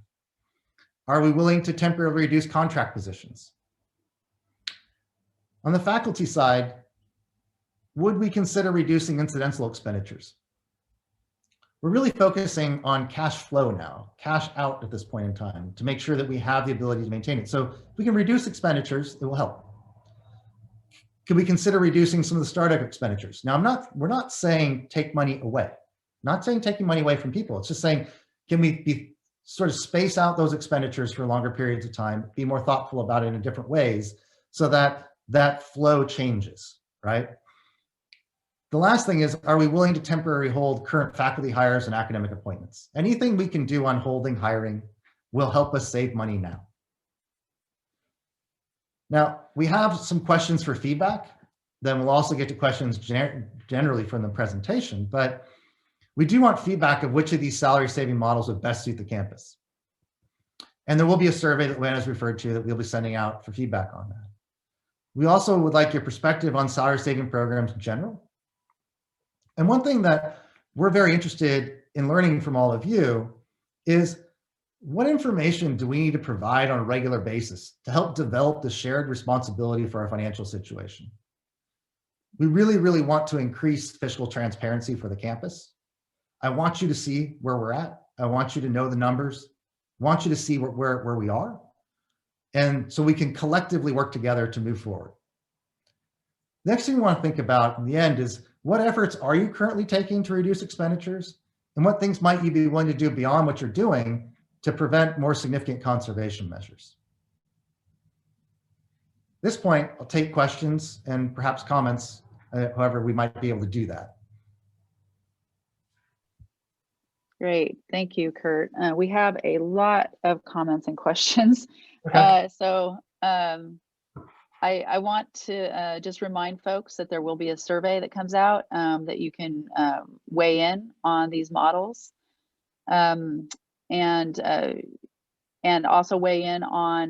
Are we willing to temporarily reduce contract positions? On the faculty side, would we consider reducing incidental expenditures? We're really focusing on cash flow now, cash out at this point in time, to make sure that we have the ability to maintain it. So if we can reduce expenditures, it will help. Could we consider reducing some of the startup expenditures? Now, we're not saying take money away, not saying taking money away from people. It's just saying, can we sort of space out those expenditures for longer periods of time, be more thoughtful about it in different ways so that that flow changes, right? The last thing is, are we willing to temporarily hold current faculty hires and academic appointments? Anything we can do on holding hiring will help us save money now. Now, we have some questions for feedback. Then we'll also get to questions generally from the presentation, but we do want feedback of which of these salary saving models would best suit the campus. And there will be a survey that Luanna's referred to that we'll be sending out for feedback on that. We also would like your perspective on salary saving programs in general. And one thing that we're very interested in learning from all of you is, what information do we need to provide on a regular basis to help develop the shared responsibility for our financial situation? We really, really want to increase fiscal transparency for the campus. I want you to see where we're at. I want you to know the numbers. I want you to see where we are. And so we can collectively work together to move forward. Next thing we want to think about in the end is, what efforts are you currently taking to reduce expenditures? And what things might you be willing to do beyond what you're doing to prevent more significant conservation measures? At this point, I'll take questions and perhaps comments, however we might be able to do that. Great, thank you, Kurt. We have a lot of comments and questions. Okay. I want to just remind folks that there will be a survey that comes out that you can weigh in on these models, and also weigh in on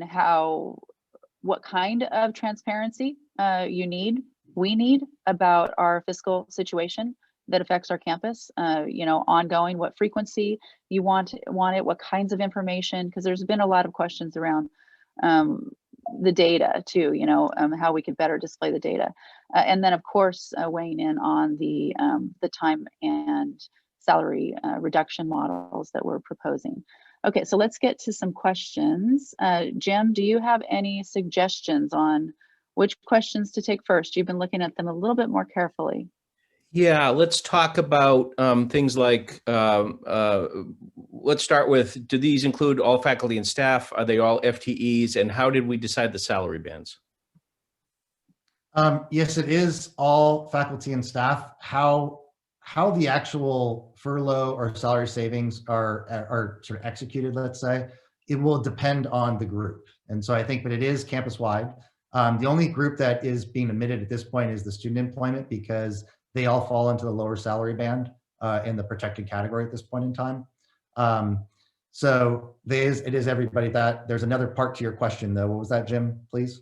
what kind of transparency we need about our fiscal situation that affects our campus. Ongoing, what frequency you want it, what kinds of information, because there's been a lot of questions around the data too, how we could better display the data. And then of course, weighing in on the time and salary reduction models that we're proposing. Okay, so let's get to some questions. Jim, do you have any suggestions on which questions to take first? You've been looking at them a little bit more carefully. Yeah, let's talk about things like, let's start with, do these include all faculty and staff? Are they all FTEs? And how did we decide the salary bands? Yes, it is all faculty and staff. How the actual furlough or salary savings are sort of executed, let's say, it will depend on the group. And so I think, but it is campus-wide. The only group that is being omitted at this point is the student employment, because they all fall into the lower salary band in the protected category at this point in time. So it is everybody. That there's another part to your question though. What was that, Jim, please?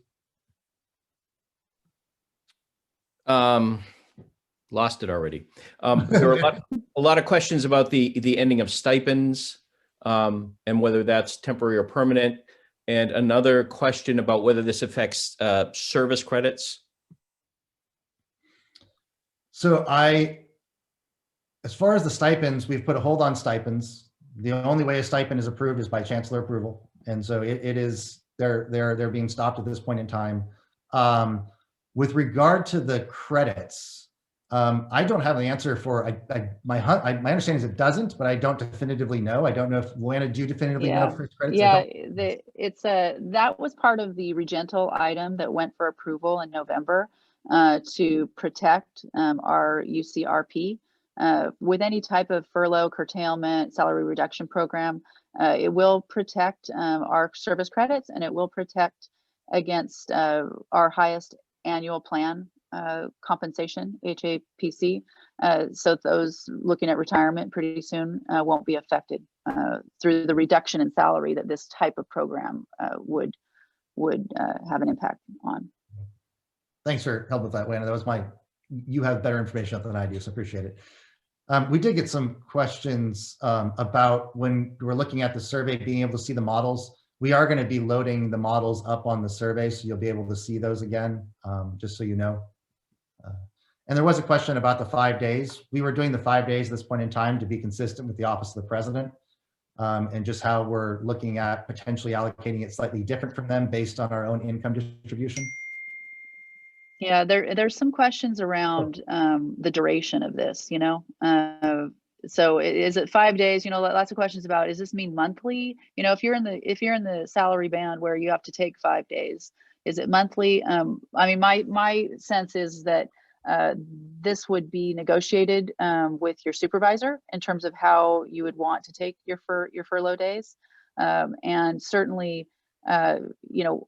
Lost it already. There are a lot of questions about the ending of stipends and whether that's temporary or permanent. And another question about whether this affects service credits. So as far as the stipends, we've put a hold on stipends. The only way a stipend is approved is by chancellor approval. And so they're being stopped at this point in time. With regard to the credits, I don't have an answer for, my understanding is it doesn't, but I don't definitively know. I don't know if Luanna, do you definitively know for credits? Yeah, that was part of the Regental item that went for approval in November to protect our UCRP. With any type of furlough, curtailment, salary reduction program, it will protect our service credits, and it will protect against our highest annual plan compensation, HAPC. So those looking at retirement pretty soon won't be affected through the reduction in salary that this type of program would have an impact on. Thanks for help with that, Luanna. That was you have better information than I do, so appreciate it. We did get some questions about when we're looking at the survey, being able to see the models. We are going to be loading the models up on the survey, so you'll be able to see those again, just so you know. And there was a question about the 5 days. We were doing the 5 days at this point in time to be consistent with the Office of the President, and just how we're looking at potentially allocating it slightly different from them based on our own income distribution. Yeah, there's some questions around the duration of this, so is it 5 days? Lots of questions about, does this mean monthly? If you're in the salary band where you have to take 5 days, is it monthly? I mean, my sense is that this would be negotiated with your supervisor in terms of how you would want to take your furlough days, and certainly,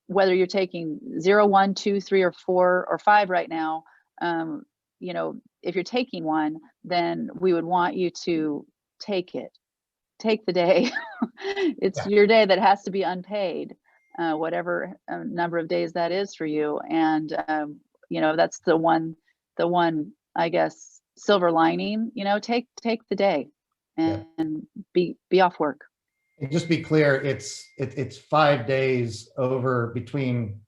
whether you're taking 0, 1, 2, 3, or 4, or 5 right now, if you're taking one, then we would want you to take the day. It's your day that has to be unpaid, whatever number of days that is for you. And, that's the one, I guess, silver lining, take the day and be off work. And just be clear, it's 5 days over between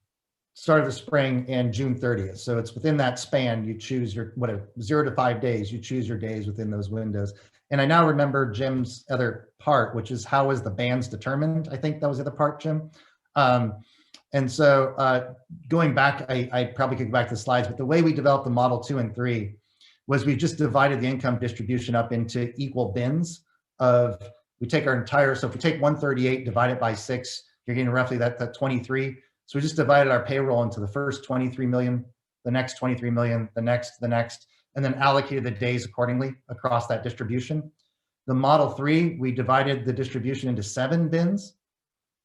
start of the spring and June 30th. So it's within that span, you choose your 0 to 5 days, you choose your days within those windows. And I now remember Jim's other part, which is how is the bands determined? I think that was the other part, Jim. And so going back, I probably could go back to the slides, but the way we developed the model 2 and 3 was we just divided the income distribution up into equal bins of, we take our entire, so if we take 138, divide it by 6, you're getting roughly that 23. So we just divided our payroll into the first 23 million, the next 23 million, the next, and then allocated the days accordingly across that distribution. The model 3, we divided the distribution into 7 bins,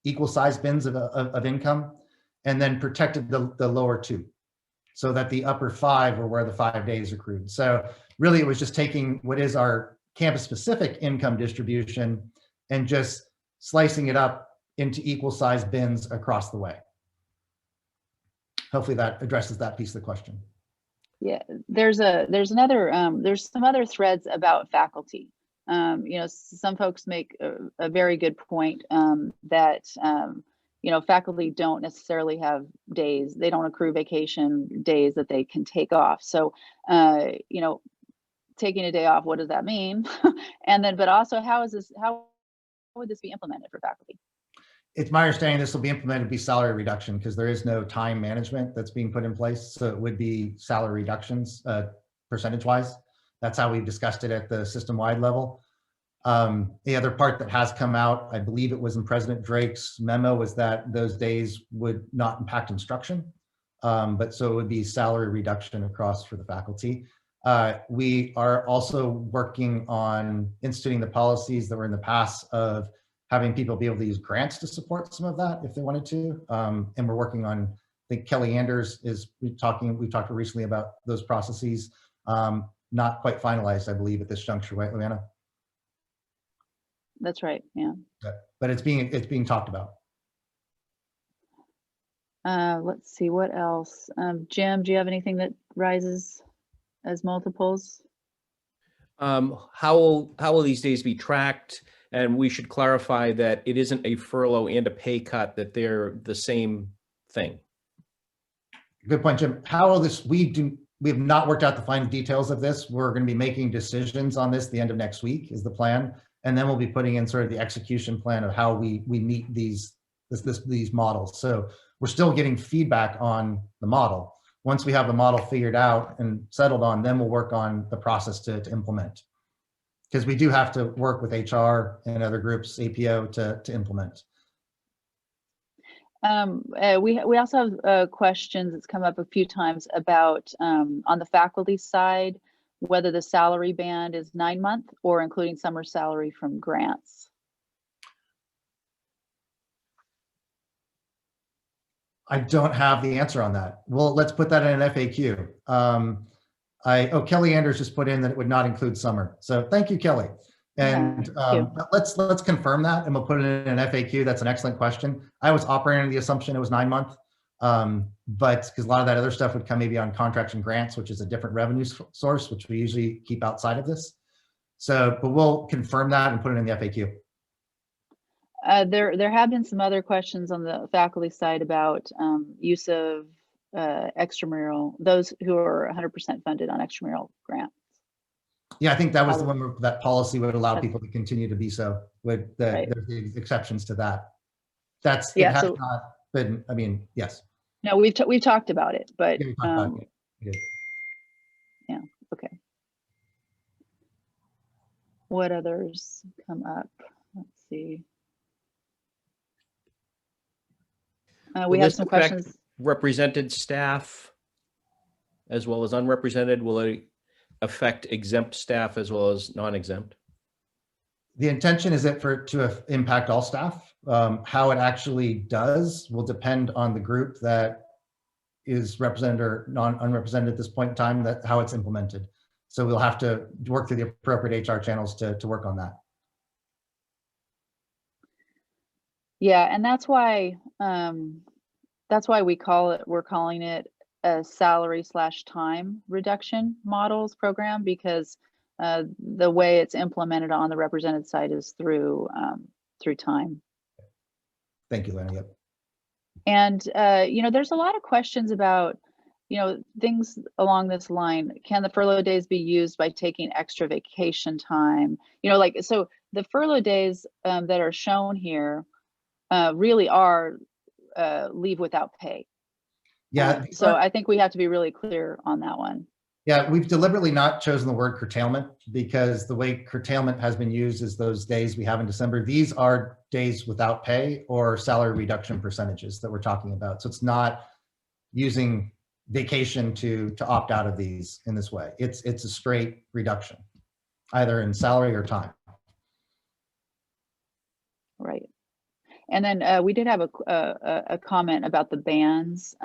equal size bins of income, and then protected the lower 2, so that the upper 5 were where the 5 days accrued. So really it was just taking what is our campus specific income distribution and just slicing it up into equal size bins across the way. Hopefully that addresses that piece of the question. Yeah, there's some other threads about faculty. Some folks make a very good point that faculty don't necessarily have days, they don't accrue vacation days that they can take off. So, taking a day off, what does that mean? And then, but also how would this be implemented for faculty? It's my understanding this will be implemented to be salary reduction because there is no time management that's being put in place. So it would be salary reductions percentage wise. That's how we've discussed it at the system wide level. The other part that has come out, I believe it was in President Drake's memo, was that those days would not impact instruction. But so it would be salary reduction across for the faculty. We are also working on instituting the policies that were in the past of having people be able to use grants to support some of that if they wanted to. And we're working on, I think Kelly Anders we've talked recently about those processes. Not quite finalized, I believe, at this juncture, right, Luanna? That's right, yeah. But it's being talked about. Let's see, what else? Jim, do you have anything that rises as multiples? How will these days be tracked? And we should clarify that it isn't a furlough and a pay cut, that they're the same thing. Good point, Jim. How will this, we have not worked out the fine details of this. We're going to be making decisions on this the end of next week is the plan. And then we'll be putting in sort of the execution plan of how we meet these models. So we're still getting feedback on the model. Once we have the model figured out and settled on, then we'll work on the process to implement. Because we do have to work with HR and other groups, APO, to implement. We also have questions that's come up a few times about on the faculty side, whether the salary band is 9-month or including summer salary from grants. I don't have the answer on that. Well, let's put that in an FAQ. Kelly Anders just put in that it would not include summer. So thank you, Kelly. And let's confirm that and we'll put it in an FAQ. That's an excellent question. I was operating under the assumption it was 9-month, but because a lot of that other stuff would come maybe on contracts and grants, which is a different revenue source, which we usually keep outside of this. So, but we'll confirm that and put it in the FAQ. There have been some other questions on the faculty side about use of extramural, those who are 100% funded on extramural grants. Yeah, I think that was the one where that policy would allow people to continue to be so. There's the exceptions to that. It has not been. I mean, yes. No, we've talked about it, but yeah, okay. What others come up? Let's see. We have some questions. Represented staff as well as unrepresented, will it affect exempt staff as well as non-exempt? The intention is to impact all staff. How it actually does will depend on the group that is represented or unrepresented at this point in time, how it's implemented. So we'll have to work through the appropriate HR channels to work on that. Yeah, and that's why we're calling it a salary/time reduction models program, because the way it's implemented on the represented side is through time. Thank you, Lana. Yep. And there's a lot of questions about things along this line. Can the furlough days be used by taking extra vacation time? So the furlough days that are shown here really are leave without pay. Yeah. So I think we have to be really clear on that one. Yeah, we've deliberately not chosen the word curtailment because the way curtailment has been used is those days we have in December. These are days without pay or salary reduction percentages that we're talking about. So it's not using vacation to opt out of these in this way. It's a straight reduction, either in salary or time. Right. And then we did have a comment about the bands.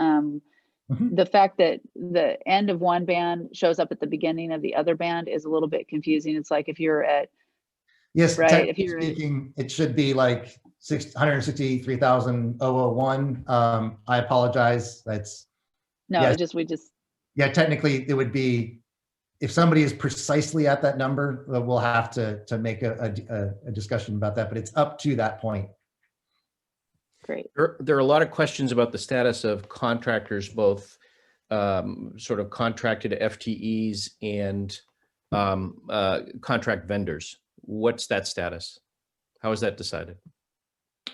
The fact that the end of one band shows up at the beginning of the other band is a little bit confusing. It's like if you're at, yes, right? If you're speaking, it should be like 163,001. I apologize. That's no, yes. Yeah, technically it would be, if somebody is precisely at that number, we'll have to make a discussion about that, but it's up to that point. Great. There are a lot of questions about the status of contractors, both sort of contracted FTEs and contract vendors. What's that status? How is that decided?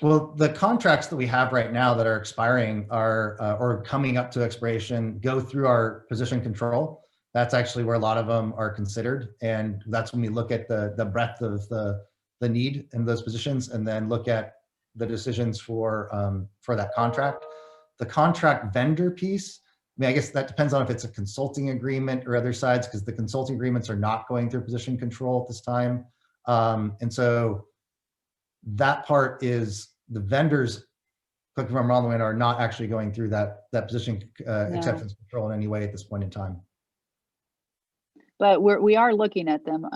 Well, the contracts that we have right now that are expiring are or coming up to expiration go through our position control. That's actually where a lot of them are considered, and that's when we look at the breadth of the need in those positions, and then look at the decisions for that contract. The contract vendor piece, I mean, I guess that depends on if it's a consulting agreement or other sides, because the consulting agreements are not going through position control at this time, and so that part is the vendors, correct me if I'm wrong, Luanna, are not actually going through that position acceptance control in any way at this point in time. But we are looking at them.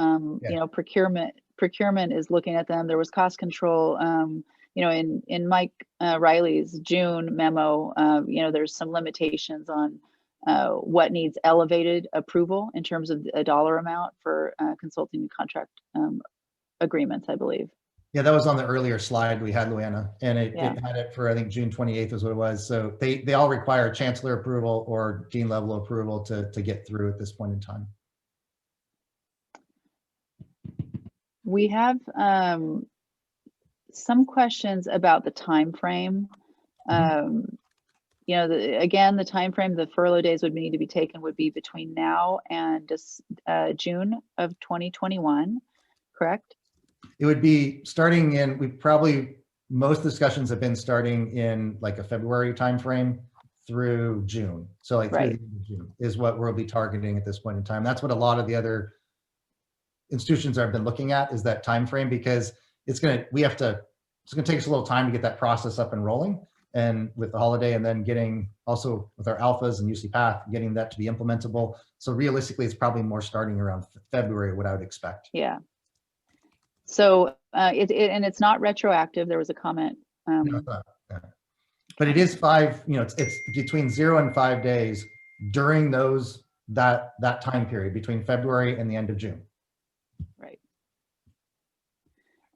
Yeah. You know, procurement is looking at them. There was cost control. You know, in Mike Riley's June memo, you know, there's some limitations on what needs elevated approval in terms of a dollar amount for consulting contract agreements, I believe. Yeah, that was on the earlier slide we had, Luanna, and it Yeah. had it for, I think, June 28th is what it was. So they all require chancellor approval or dean level approval to get through at this point in time. We have some questions about the time frame. You know, again, the time frame, the furlough days would need to be taken would be between now and June of 2021, correct? It would be starting in, most discussions have been starting in like a February timeframe through June. So like through Right. the end of June is what we'll be targeting at this point in time. That's what a lot of the other institutions have been looking at, is that time frame, because it's gonna take us a little time to get that process up and rolling, and with the holiday, and then getting also with our alphas and UC Path, getting that to be implementable. So realistically, it's probably more starting around February, what I would expect. Yeah. So and it's not retroactive. There was a comment. No, it's not. Yeah. But it is 5, you know, it's between 0 and 5 days during that time period between February and the end of June. Right.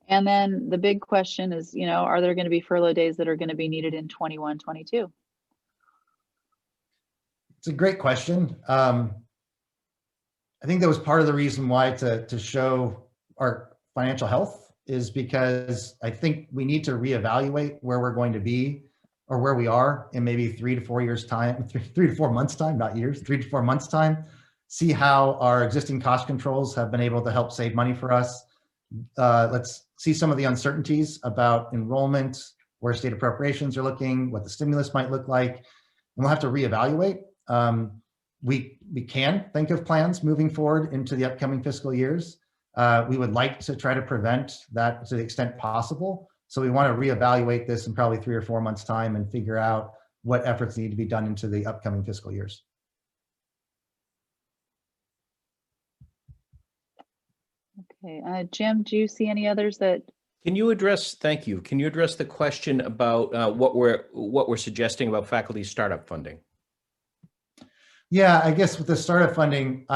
And then the big question is, you know, are there going to be furlough days that are going to be needed in 21, 22? It's a great question. I think that was part of the reason why to show our financial health, is because I think we need to reevaluate where we're going to be, or where we are in maybe 3 to 4 years time, 3 to 4 months time, not years, 3 to 4 months time. See how our existing cost controls have been able to help save money for us. Let's see some of the uncertainties about enrollment, where state appropriations are looking, what the stimulus might look like, and we'll have to reevaluate. We can think of plans moving forward into the upcoming fiscal years. We would like to try to prevent that to the extent possible. So we want to reevaluate this in probably 3 or 4 months time and figure out what efforts need to be done into the upcoming fiscal years. Okay, Jim, do you see any others that? Can you address, thank you. Can you address the question about what we're suggesting about faculty startup funding? Yeah, I guess with the startup funding,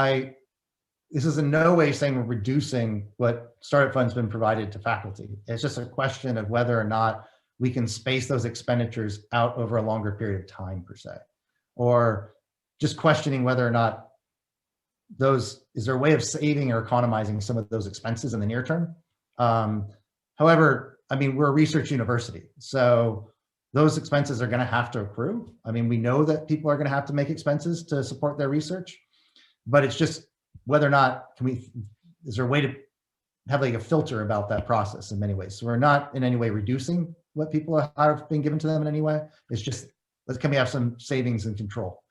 this is in no way saying we're reducing what startup fund's been provided to faculty. It's just a question of whether or not we can space those expenditures out over a longer period of time, per se, or just questioning whether or not is there a way of saving or economizing some of those expenses in the near term? However, I mean, we're a research university, so those expenses are going to have to accrue. I mean, we know that people are going to have to make expenses to support their research, but it's just whether or not is there a way to have like a filter about that process in many ways. So we're not in any way reducing what people have been given to them in any way. It's just, can we have some savings and control?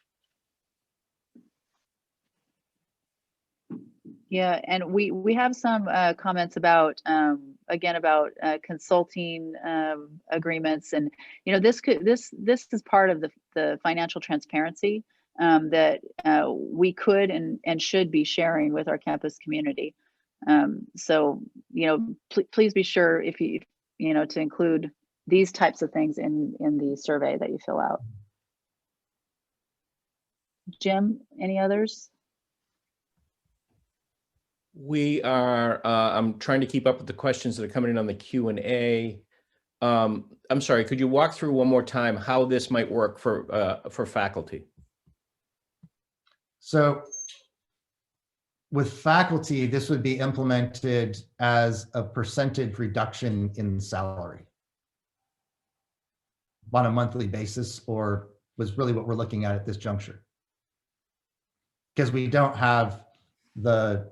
Yeah, and we have some comments about again about consulting agreements, and you know, this is part of the financial transparency that we could and should be sharing with our campus community. So you know, please be sure if you know, to include these types of things in the survey that you fill out. Jim, any others? We are, I'm trying to keep up with the questions that are coming in on the Q&A. I'm sorry, could you walk through one more time how this might work for faculty? So with faculty, this would be implemented as a percentage reduction in salary on a monthly basis, or was really what we're looking at this juncture. Because we don't have, the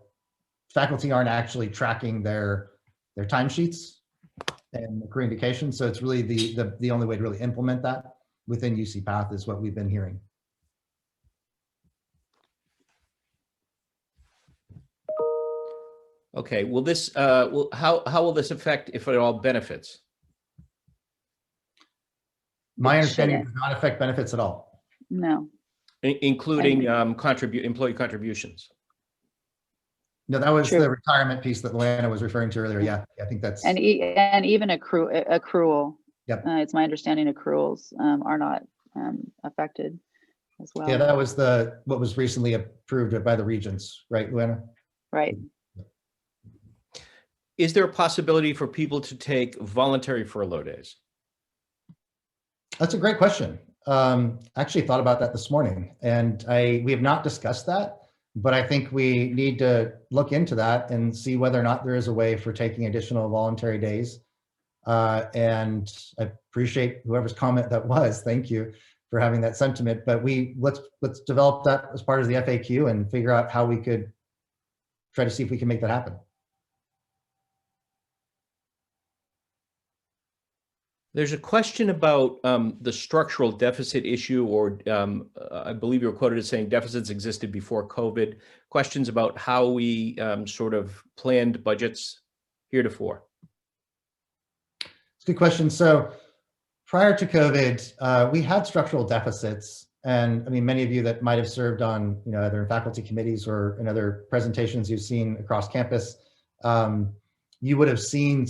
faculty aren't actually tracking their timesheets and career indication. So it's really the only way to really implement that within UC Path is what we've been hearing. Okay, will this, how will this affect, if at all, benefits? My understanding does not affect benefits at all. No. Including employee contributions? No, that was True. the retirement piece that Luanna was referring to earlier. Yeah, I think that's. And even accrual. Yep. It's my understanding accruals are not affected as well. Yeah, that was what was recently approved by the regents, right, Luanna? Right. Is there a possibility for people to take voluntary furlough days? That's a great question. Actually thought about that this morning, and we have not discussed that, but I think we need to look into that and see whether or not there is a way for taking additional voluntary days. And I appreciate whoever's comment that was. Thank you for having that sentiment. But let's develop that as part of the FAQ and figure out how we could try to see if we can make that happen. There's a question about the structural deficit issue, or I believe you were quoted as saying deficits existed before COVID. Questions about how we sort of planned budgets heretofore. It's a good question. So prior to COVID, we had structural deficits. And I mean, many of you that might have served on, either in faculty committees or in other presentations you've seen across campus, you would have seen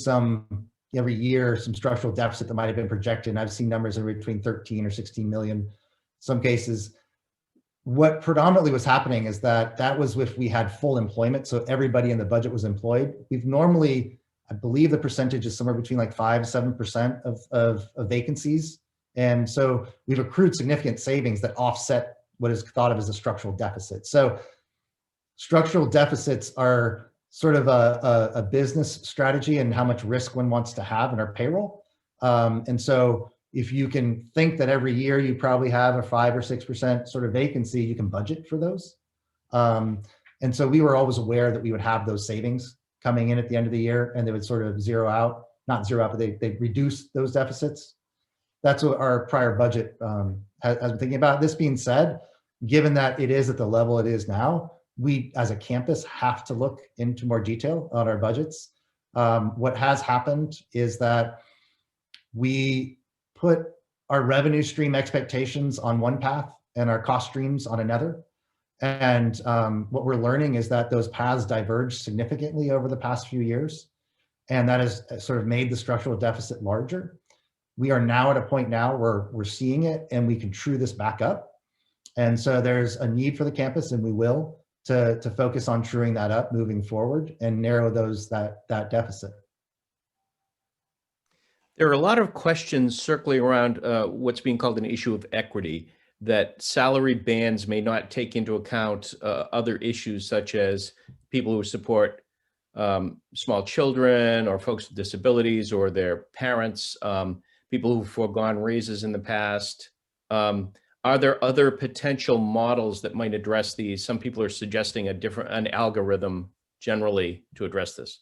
every year some structural deficit that might have been projected. And I've seen numbers in between 13 or 16 million, some cases. What predominantly was happening is that was if we had full employment. So everybody in the budget was employed. We've normally, I believe the percentage is somewhere between like 5-7% of vacancies. And so we've accrued significant savings that offset what is thought of as a structural deficit. So structural deficits are sort of a business strategy and how much risk one wants to have in our payroll. And so if you can think that every year you probably have a 5 or 6% sort of vacancy, you can budget for those. And so we were always aware that we would have those savings coming in at the end of the year, and they would sort of not zero out, but they'd reduce those deficits. That's what our prior budget has been thinking about. This being said, given that it is at the level it is now, we as a campus have to look into more detail on our budgets. What has happened is that we put our revenue stream expectations on one path and our cost streams on another. And what we're learning is that those paths diverge significantly over the past few years. And that has sort of made the structural deficit larger. We are now at a point now where we're seeing it and we can true this back up. And so there's a need for the campus, and we will, to focus on truing that up moving forward and narrow that deficit. There are a lot of questions circling around what's being called an issue of equity, that salary bands may not take into account other issues such as people who support small children or folks with disabilities or their parents, people who've foregone raises in the past. Are there other potential models that might address these? Some people are suggesting an algorithm generally to address this.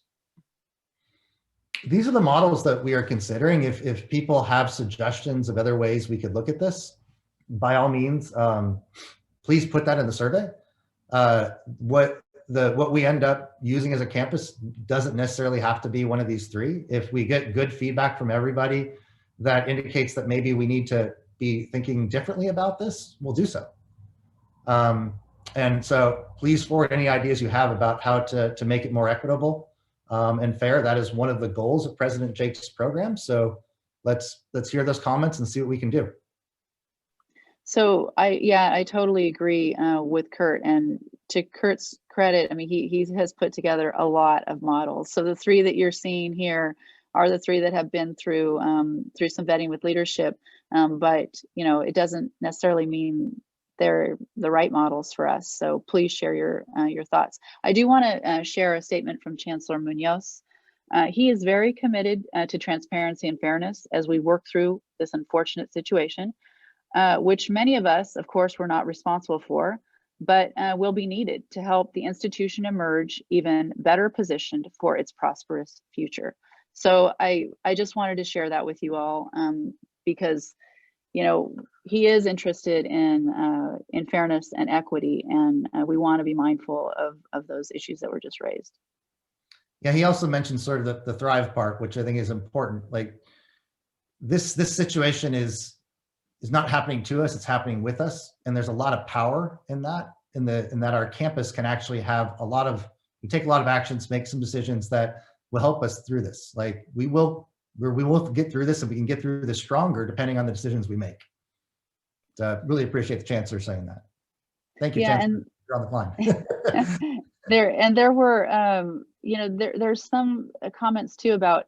These are the models that we are considering. If people have suggestions of other ways we could look at this, by all means, please put that in the survey. What we end up using as a campus doesn't necessarily have to be one of these three. If we get good feedback from everybody that indicates that maybe we need to be thinking differently about this, we'll do so. And so please forward any ideas you have about how to make it more equitable and fair. That is one of the goals of President Jake's program. So let's hear those comments and see what we can do. So I totally agree with Kurt, and to Kurt's credit, I mean, he has put together a lot of models. So the three that you're seeing here are the three that have been through some vetting with leadership, but it doesn't necessarily mean they're the right models for us. So please share your thoughts. I do want to share a statement from Chancellor Munoz. He is very committed to transparency and fairness as we work through this unfortunate situation, which many of us, of course, were not responsible for, but will be needed to help the institution emerge even better positioned for its prosperous future. So I just wanted to share that with you all, because he is interested in fairness and equity, and we want to be mindful of those issues that were just raised. Yeah, he also mentioned sort of the thrive part, which I think is important. Like this situation is not happening to us, it's happening with us. And there's a lot of power in that, in that our campus can actually have we take a lot of actions, make some decisions that will help us through this. Like we will get through this, and we can get through this stronger depending on the decisions we make. So really appreciate the Chancellor saying that. Thank you, Chancellor. And you're on the line. there were there's some comments too about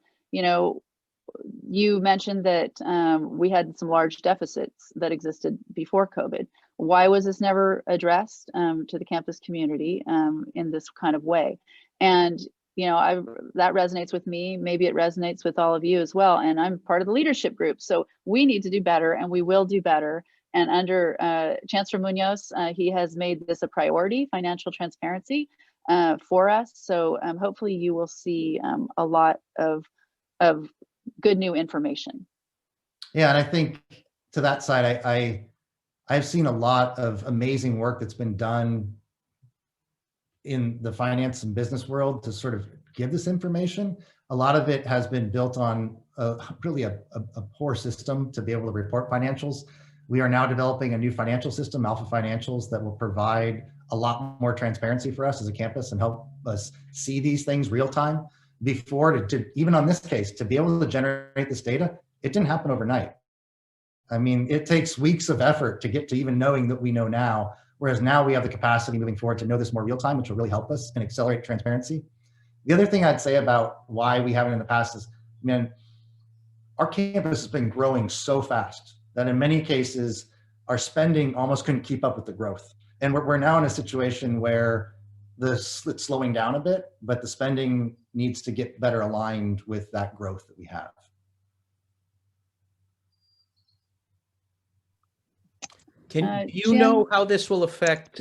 you mentioned that we had some large deficits that existed before COVID. Why was this never addressed to the campus community in this kind of way? And that resonates with me. Maybe it resonates with all of you as well. And I'm part of the leadership group, so we need to do better, and we will do better. And under Chancellor Munoz, he has made this a priority, financial transparency for us. So hopefully you will see a lot of good new information. Yeah, and I think to that side, I've seen a lot of amazing work that's been done in the finance and business world to sort of give this information. A lot of it has been built on really a poor system to be able to report financials. We are now developing a new financial system, Alpha Financials, that will provide a lot more transparency for us as a campus and help us see these things real time. Before, to even on this case, to be able to generate this data, it didn't happen overnight. I mean, it takes weeks of effort to get to even knowing that we know now, whereas now we have the capacity moving forward to know this more real time, which will really help us and accelerate transparency. The other thing I'd say about why we haven't in the past is, our campus has been growing so fast that in many cases, our spending almost couldn't keep up with the growth. And we're now in a situation where it's slowing down a bit, but the spending needs to get better aligned with that growth that we have. Do you know how this will affect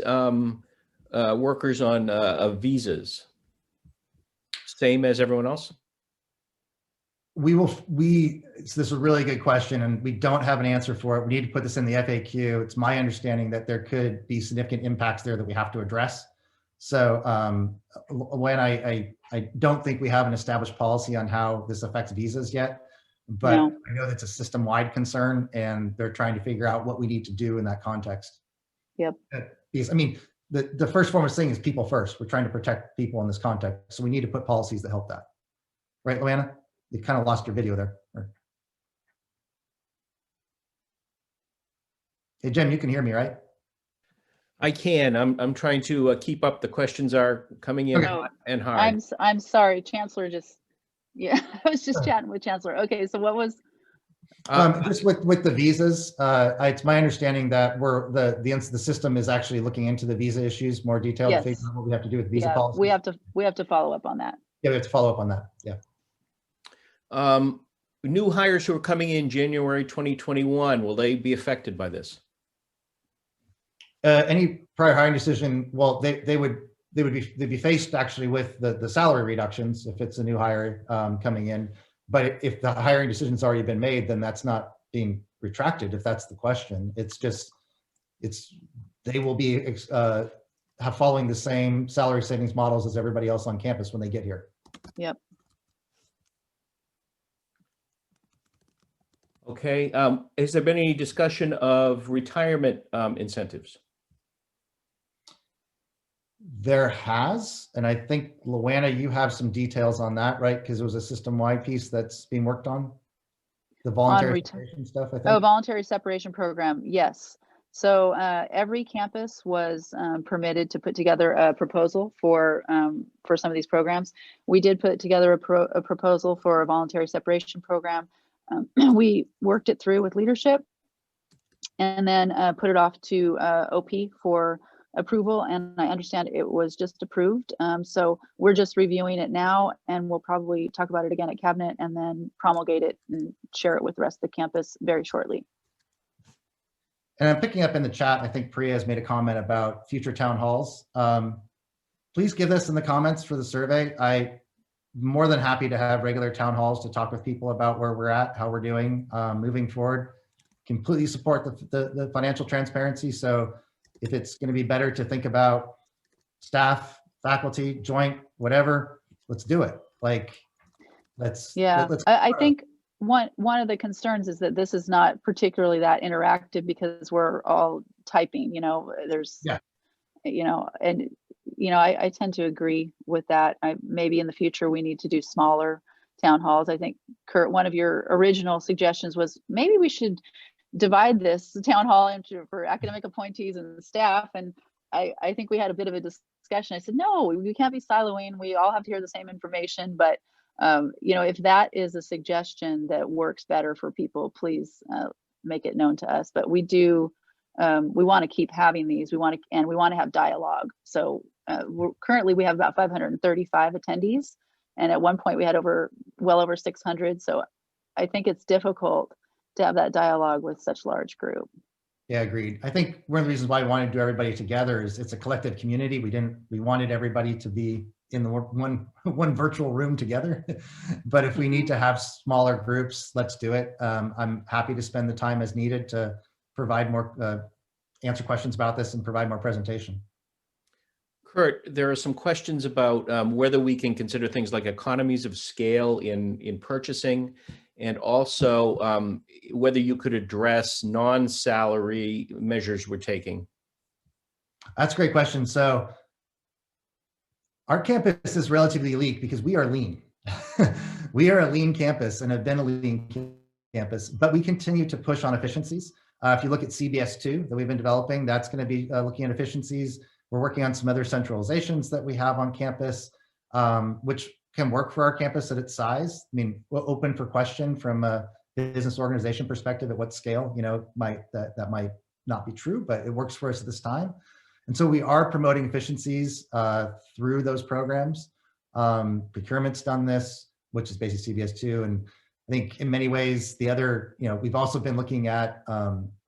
workers on visas? Same as everyone else? So this is a really good question, and we don't have an answer for it. We need to put this in the FAQ. It's my understanding that there could be significant impacts there that we have to address. So when I don't think we have an established policy on how this affects visas yet, but no. I know that's a system-wide concern, and they're trying to figure out what we need to do in that context. Yep. Because the first foremost thing is people first. We're trying to protect people in this context, so we need to put policies that help that. Right, Luanna? You kind of lost your video there. Hey, Jen, you can hear me, right? I can. I'm trying to keep up. The questions are coming in and hard. I'm sorry, Chancellor. I was just chatting with Chancellor. Okay, so what was? Just with the visas, it's my understanding that the system is actually looking into the visa issues more detailed. Yes. To figure out what we have to do with visa policies. We have to follow up on that. Yeah, we have to follow up on that. Yeah. New hires who are coming in January 2021, will they be affected by this? Any prior hiring decision, well, they'd be faced actually with the salary reductions if it's a new hire coming in. But if the hiring decision's already been made, then that's not being retracted. If that's the question, they will be following the same salary savings models as everybody else on campus when they get here. Yep. Okay. Has there been any discussion of retirement incentives? There has, and I think, Luanna, you have some details on that, right? Because it was a system-wide piece that's being worked on. The voluntary separation stuff, I think. Oh, voluntary separation program, yes. So every campus was permitted to put together a proposal for some of these programs. We did put together a proposal for a voluntary separation program. We worked it through with leadership and then put it off to OP for approval. And I understand it was just approved. So we're just reviewing it now, and we'll probably talk about it again at cabinet and then promulgate it and share it with the rest of the campus very shortly. And I'm picking up in the chat, I think Priya has made a comment about future town halls. Please give this in the comments for the survey. I'm more than happy to have regular town halls to talk with people about where we're at, how we're doing, moving forward. Completely support the financial transparency. So if it's going to be better to think about staff, faculty, joint, whatever, let's do it. Like, let's. I think one of the concerns is that this is not particularly that interactive because we're all typing, there's, I tend to agree with that. Maybe in the future we need to do smaller town halls. I think, Kurt, one of your original suggestions was maybe we should divide this town hall into for academic appointees and staff. And I think we had a bit of a discussion. I said, no, we can't be siloing. We all have to hear the same information. But if that is a suggestion that works better for people, please make it known to us. But we want to keep having these. We want to have dialogue. So currently we have about 535 attendees, and at one point we had well over 600. So I think it's difficult to have that dialogue with such large group. Yeah, agreed. I think one of the reasons why we wanted to do everybody together is it's a collective community. We wanted everybody to be in the one virtual room together. But if we need to have smaller groups, let's do it. I'm happy to spend the time as needed to provide more, answer questions about this and provide more presentation. Kurt, there are some questions about whether we can consider things like economies of scale in purchasing, and also whether you could address non-salary measures we're taking. That's a great question. So our campus is relatively elite because we are lean. We are a lean campus and have been a lean campus, but we continue to push on efficiencies. If you look at CBS2 that we've been developing, that's going to be looking at efficiencies. We're working on some other centralizations that we have on campus, which can work for our campus at its size. I mean, we're open for question from a business organization perspective at what scale, that might not be true, but it works for us at this time. And so we are promoting efficiencies through those programs. Procurement's done this, which is basically CBS2. And I think in many ways, the other, we've also been looking at,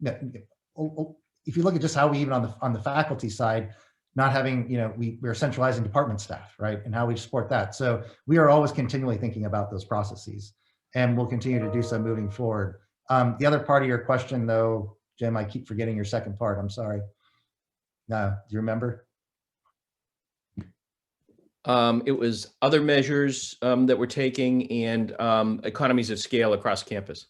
if you look at just how we even on the faculty side, not having, we're centralizing department staff, right? And how we support that. So we are always continually thinking about those processes, and we'll continue to do so moving forward. The other part of your question though, Jim, I keep forgetting your second part, I'm sorry. Do you remember? It was other measures that we're taking and economies of scale across campus.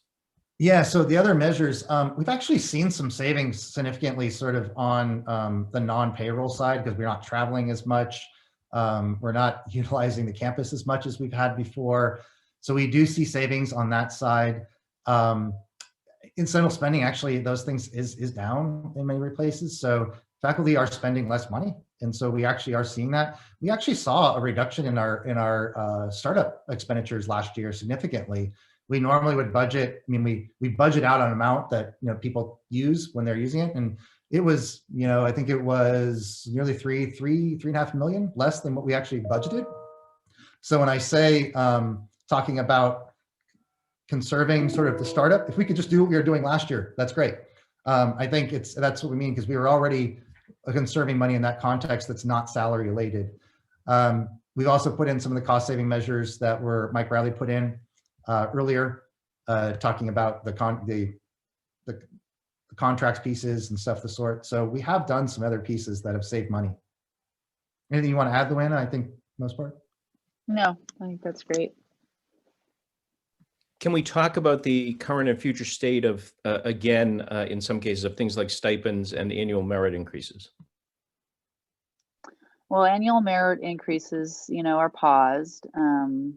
Yeah, so the other measures, we've actually seen some savings significantly sort of on the non-payroll side because we're not traveling as much. We're not utilizing the campus as much as we've had before. So we do see savings on that side. Incidental spending, actually, those things is down in many places. So faculty are spending less money. And so we actually are seeing that. We actually saw a reduction in our startup expenditures last year significantly. We normally would budget, we budget out an amount that people use when they're using it. And it was, I think it was nearly $3.5 million less than what we actually budgeted. So when I say talking about conserving sort of the startup, if we could just do what we were doing last year, that's great. I think that's what we mean, because we were already conserving money in that context that's not salary related. We've also put in some of the cost saving measures that Mike Riley put in earlier, talking about the contracts pieces and stuff of the sort. So we have done some other pieces that have saved money. Anything you want to add, Luanna? I think most part. No, I think that's great. Can we talk about the current and future state of, again, in some cases, of things like stipends and annual merit increases? Well, annual merit increases, are paused, and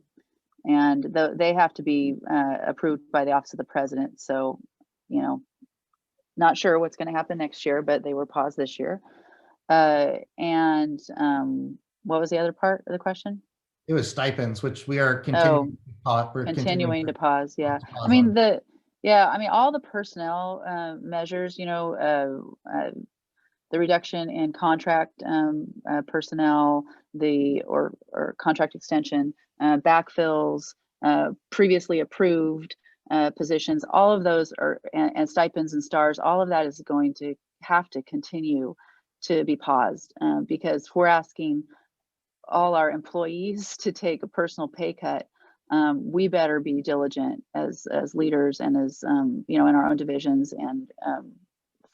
they have to be approved by the Office of the President. So, not sure what's going to happen next year, but they were paused this year. And what was the other part of the question? It was stipends, which we are continuing. Continuing to pause. Yeah. pause I mean, on. all the personnel measures, the reduction in contract personnel, or contract extension, backfills, previously approved positions, all of those are, and stipends and stars, all of that is going to have to continue to be paused, because we're asking all our employees to take a personal pay cut. We better be diligent as leaders and as in our own divisions, and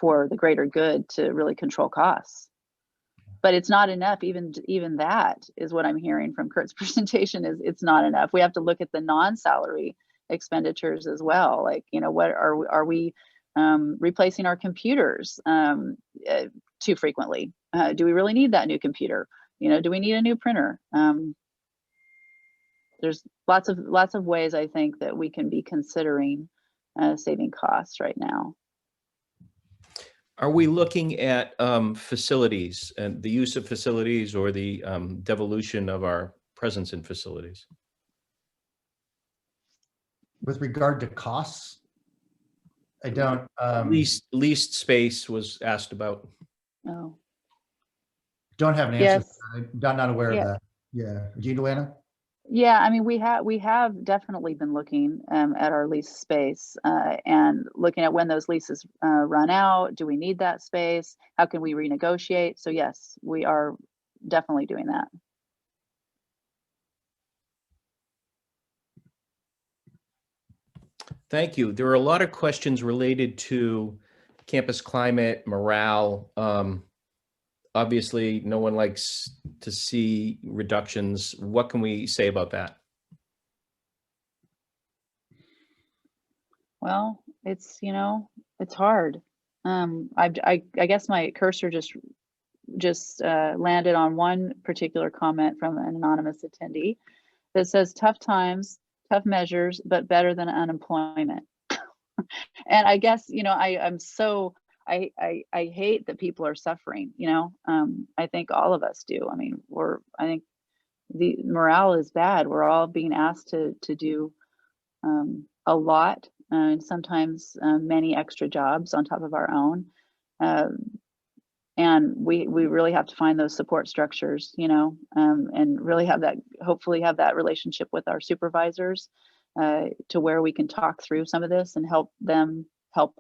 for the greater good, to really control costs. But it's not enough. Even that is what I'm hearing from Kurt's presentation, is it's not enough. We have to look at the non-salary expenditures as well. Like, what are we replacing our computers too frequently? Do we really need that new computer? Do we need a new printer? There's lots of ways, I think, that we can be considering saving costs right now. Are we looking at facilities and the use of facilities, or the devolution of our presence in facilities? With regard to costs, I don't. Leased space was asked about. Oh. Don't have an answer. Yes. I'm not aware of that. Yeah. Luanna? Yeah, I mean, we have definitely been looking at our lease space and looking at when those leases run out. Do we need that space? How can we renegotiate? So yes, we are definitely doing that. Thank you. There are a lot of questions related to campus climate, morale. Obviously, no one likes to see reductions. What can we say about that? Well, it's hard. I guess my cursor just landed on one particular comment from an anonymous attendee that says, "Tough times, tough measures, but better than unemployment." And I guess, I hate that people are suffering, I think all of us do. I mean, I think the morale is bad. We're all being asked to do a lot, and sometimes many extra jobs on top of our own. And we really have to find those support structures, and really hopefully have that relationship with our supervisors to where we can talk through some of this and help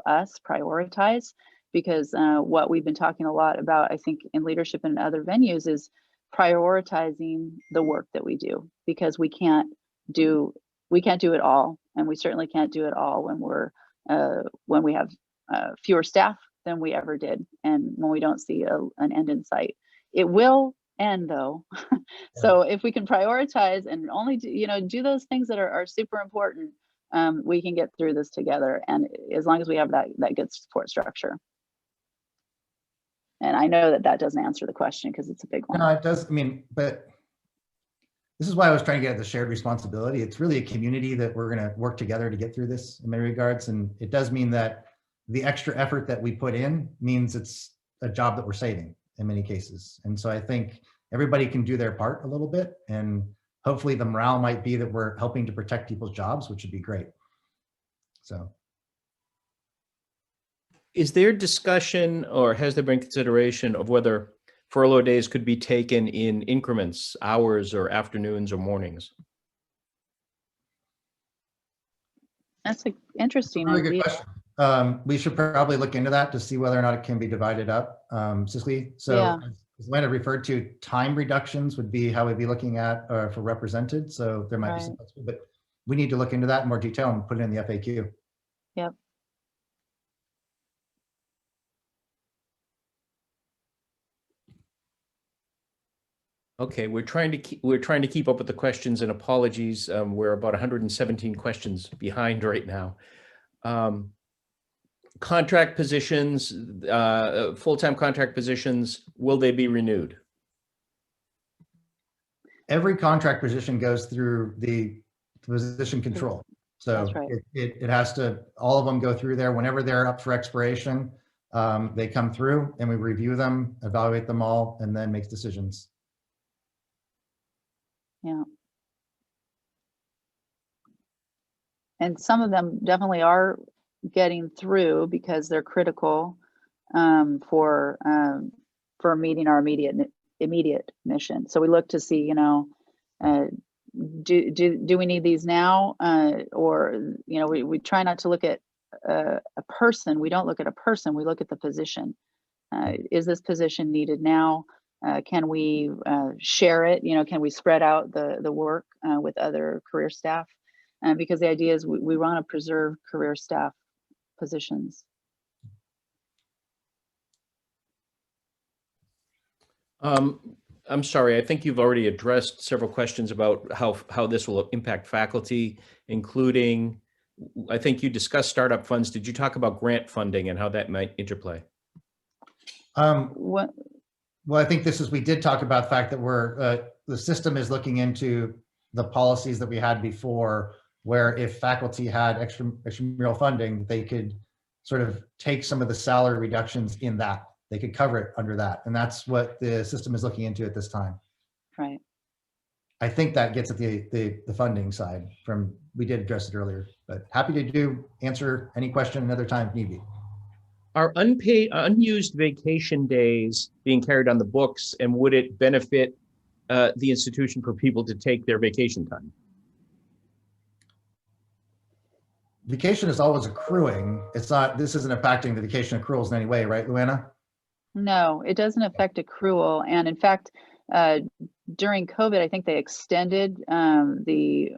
us prioritize. Because what we've been talking a lot about, I think, in leadership and other venues, is prioritizing the work that we do, because we can't do it all, and we certainly can't do it all when we have fewer staff than we ever did, and when we don't see an end in sight. It will end, though. So if we can prioritize and only do those things that are super important, we can get through this together, and as long as we have that good support structure. And I know that doesn't answer the question, because it's a big one. No, it does. I mean, but this is why I was trying to get at the shared responsibility. It's really a community that we're going to work together to get through this in many regards. And it does mean that the extra effort that we put in means it's a job that we're saving in many cases. And so I think everybody can do their part a little bit, and hopefully the morale might be that we're helping to protect people's jobs, which would be great. So. Is there discussion, or has there been consideration of whether furlough days could be taken in increments, hours or afternoons or mornings? That's an interesting Really idea. good question. We should probably look into that to see whether or not it can be divided up, Cicely. So Yeah. as Lana referred to, time reductions would be how we'd be looking at for represented. So there might be some, but we need to look into that in more detail and put it in the FAQ. Yep. Okay, we're trying to keep up with the questions, and apologies. We're about 117 questions behind right now. Contract positions, full-time contract positions, will they be renewed? Every contract position goes through the position control. So That's right. it has to, all of them go through there. Whenever they're up for expiration, they come through and we review them, evaluate them all, and then make decisions. Yeah. And some of them definitely are getting through because they're critical for meeting our immediate mission. So we look to see, you know, do we need these now, or you know, we try not to look at a person. We don't look at a person. We look at the position. Is this position needed now? Can we share it? You know, can we spread out the work with other career staff? Because the idea is we want to preserve career staff positions. I'm sorry, I think you've already addressed several questions about how this will impact faculty, including, I think you discussed startup funds. Did you talk about grant funding and how that might interplay? What? Well, I think we did talk about the fact that the system is looking into the policies that we had before, where if faculty had extramural funding, they could sort of take some of the salary reductions in that. They could cover it under that. And that's what the system is looking into at this time. Right. I think that gets at the funding side we did address it earlier, but happy to answer any question another time if need be. Are unused vacation days being carried on the books, and would it benefit the institution for people to take their vacation time? Vacation is always accruing. This isn't impacting the vacation accruals in any way, right, Luanna? No, it doesn't affect accrual. And in fact, during COVID, I think they extended the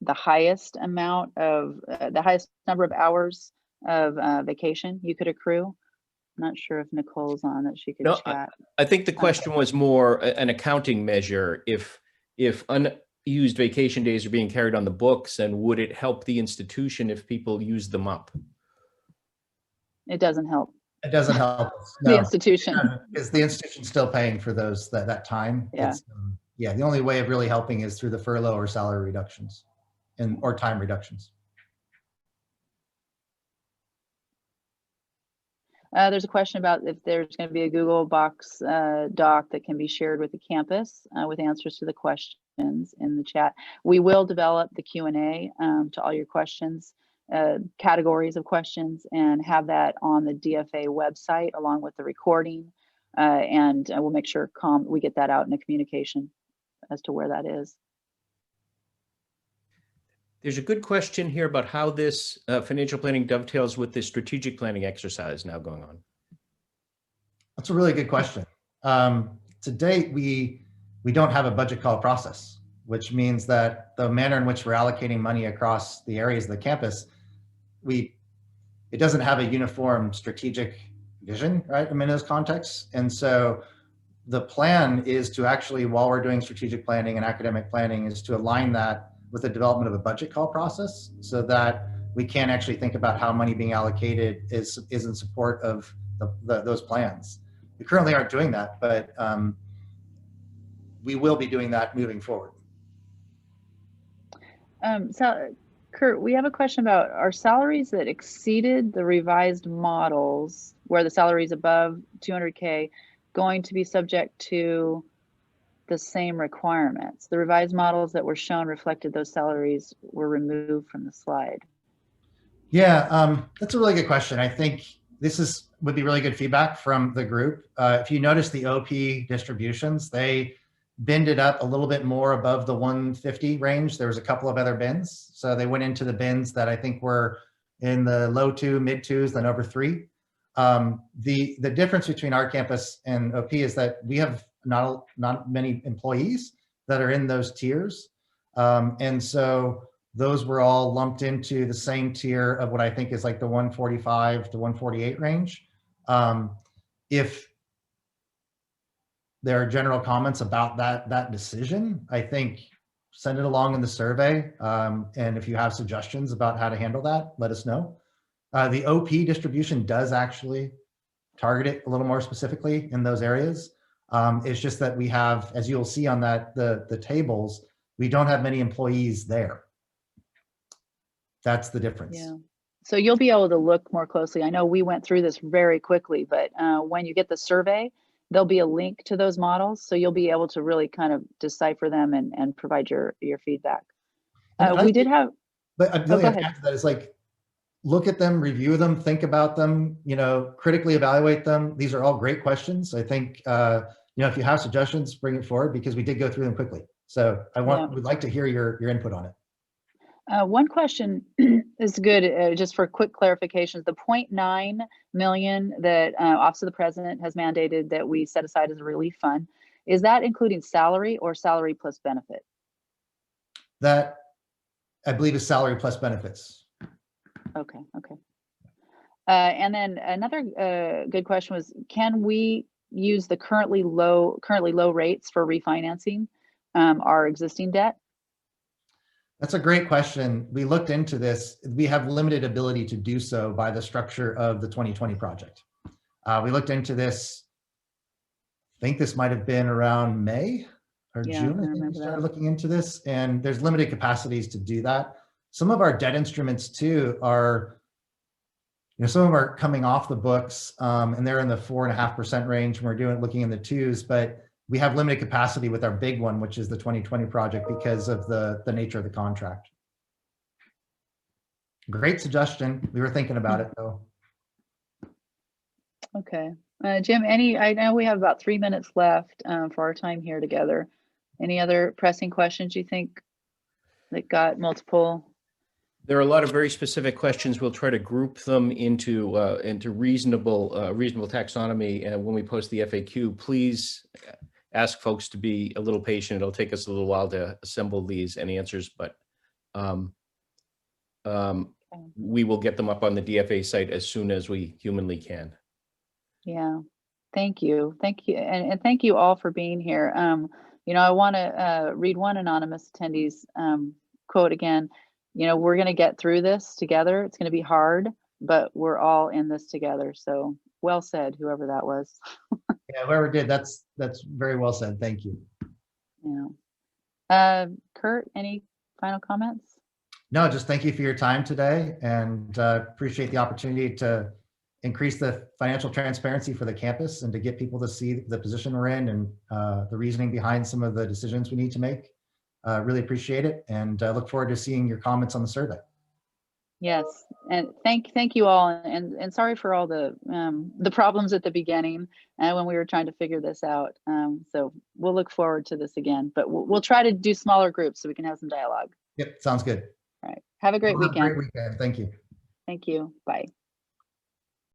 highest amount of the highest number of hours of vacation you could accrue. I'm not sure if Nicole's on, that she could chat. I think the question was more an accounting measure. If unused vacation days are being carried on the books, and would it help the institution if people use them up? It doesn't help. It doesn't help The institution. Because the institution's still paying for that time. Yeah. Yeah, the only way of really helping is through the furlough or salary reductions or time reductions. There's a question about if there's going to be a Google Box doc that can be shared with the campus with answers to the questions in the chat. We will develop the Q&A to all your questions, categories of questions, and have that on the DFA website along with the recording. And we'll make sure we get that out in a communication as to where that is. There's a good question here about how this financial planning dovetails with the strategic planning exercise now going on. That's a really good question. To date, we don't have a budget call process, which means that the manner in which we're allocating money across the areas of the campus, it doesn't have a uniform strategic vision, right, in those contexts. And so the plan is to actually, while we're doing strategic planning and academic planning, is to align that with the development of a budget call process so that we can actually think about how money being allocated is in support of those plans. We currently aren't doing that, but we will be doing that moving forward. So, Kurt, we have a question about our salaries that exceeded the revised models, where the salary is above 200K, going to be subject to the same requirements. The revised models that were shown reflected those salaries were removed from the slide. Yeah, that's a really good question. I think this would be really good feedback from the group. If you notice the OP distributions, they bended up a little bit more above the 150 range. There was a couple of other bins. So they went into the bins that I think were in the low 2, mid 2s, then over 3. The difference between our campus and OP is that we have not many employees that are in those tiers. And so those were all lumped into the same tier of what I think is like the 145 to 148 range. If there are general comments about that decision, I think send it along in the survey. And if you have suggestions about how to handle that, let us know. The OP distribution does actually target it a little more specifically in those areas. It's just that we have, as you'll see on the tables, we don't have many employees there. That's the difference. Yeah. So you'll be able to look more closely. I know we went through this very quickly, but when you get the survey, there'll be a link to those models. So you'll be able to really kind of decipher them and provide your feedback. We did have, but the only go thing I ahead. have to that is like, look at them, review them, think about them, you know, critically evaluate them. These are all great questions. I think, you know, if you have suggestions, bring it forward because we did go through them quickly. So would like to hear your input on it. One question is good, just for quick clarifications. The 0.9 million that Office of the President has mandated that we set aside as a relief fund, is that including salary or salary plus benefit? That, I believe, is salary plus benefits. Okay. And then another good question was, can we use the currently low rates for refinancing our existing debt? That's a great question. We looked into this. We have limited ability to do so by the structure of the 2020 project. We looked into this. I think this might have been around May or June. I think we started looking into this, and there's limited capacities to do that. Some of our debt instruments too are, you know, some of them are coming off the books, and they're in the 4.5% range. We're looking in the 2s, but we have limited capacity with our big one, which is the 2020 project, because of the nature of the contract. Great suggestion. We were thinking about it though. Okay. Jim, I know we have about 3 minutes left for our time here together. Any other pressing questions you think that got multiple? There are a lot of very specific questions. We'll try to group them into reasonable taxonomy. And when we post the FAQ, please ask folks to be a little patient. It'll take us a little while to assemble these and answers, but we will get them up on the DFA site as soon as we humanly can. Yeah, thank you. And thank you all for being here. You know, I want to read one anonymous attendee's quote again. You know, we're going to get through this together. It's going to be hard, but we're all in this together. So well said, whoever that was. Yeah, whoever did, that's very well said. Thank you. Yeah. Kurt, any final comments? No, just thank you for your time today, and appreciate the opportunity to increase the financial transparency for the campus and to get people to see the position we're in and the reasoning behind some of the decisions we need to make. Really appreciate it, and look forward to seeing your comments on the survey. Yes, and thank you all, and sorry for all the problems at the beginning when we were trying to figure this out. So we'll look forward to this again, but we'll try to do smaller groups so we can have some dialogue. Yep, sounds good. All right, have a great weekend. Great weekend. Thank you. Thank you. Bye.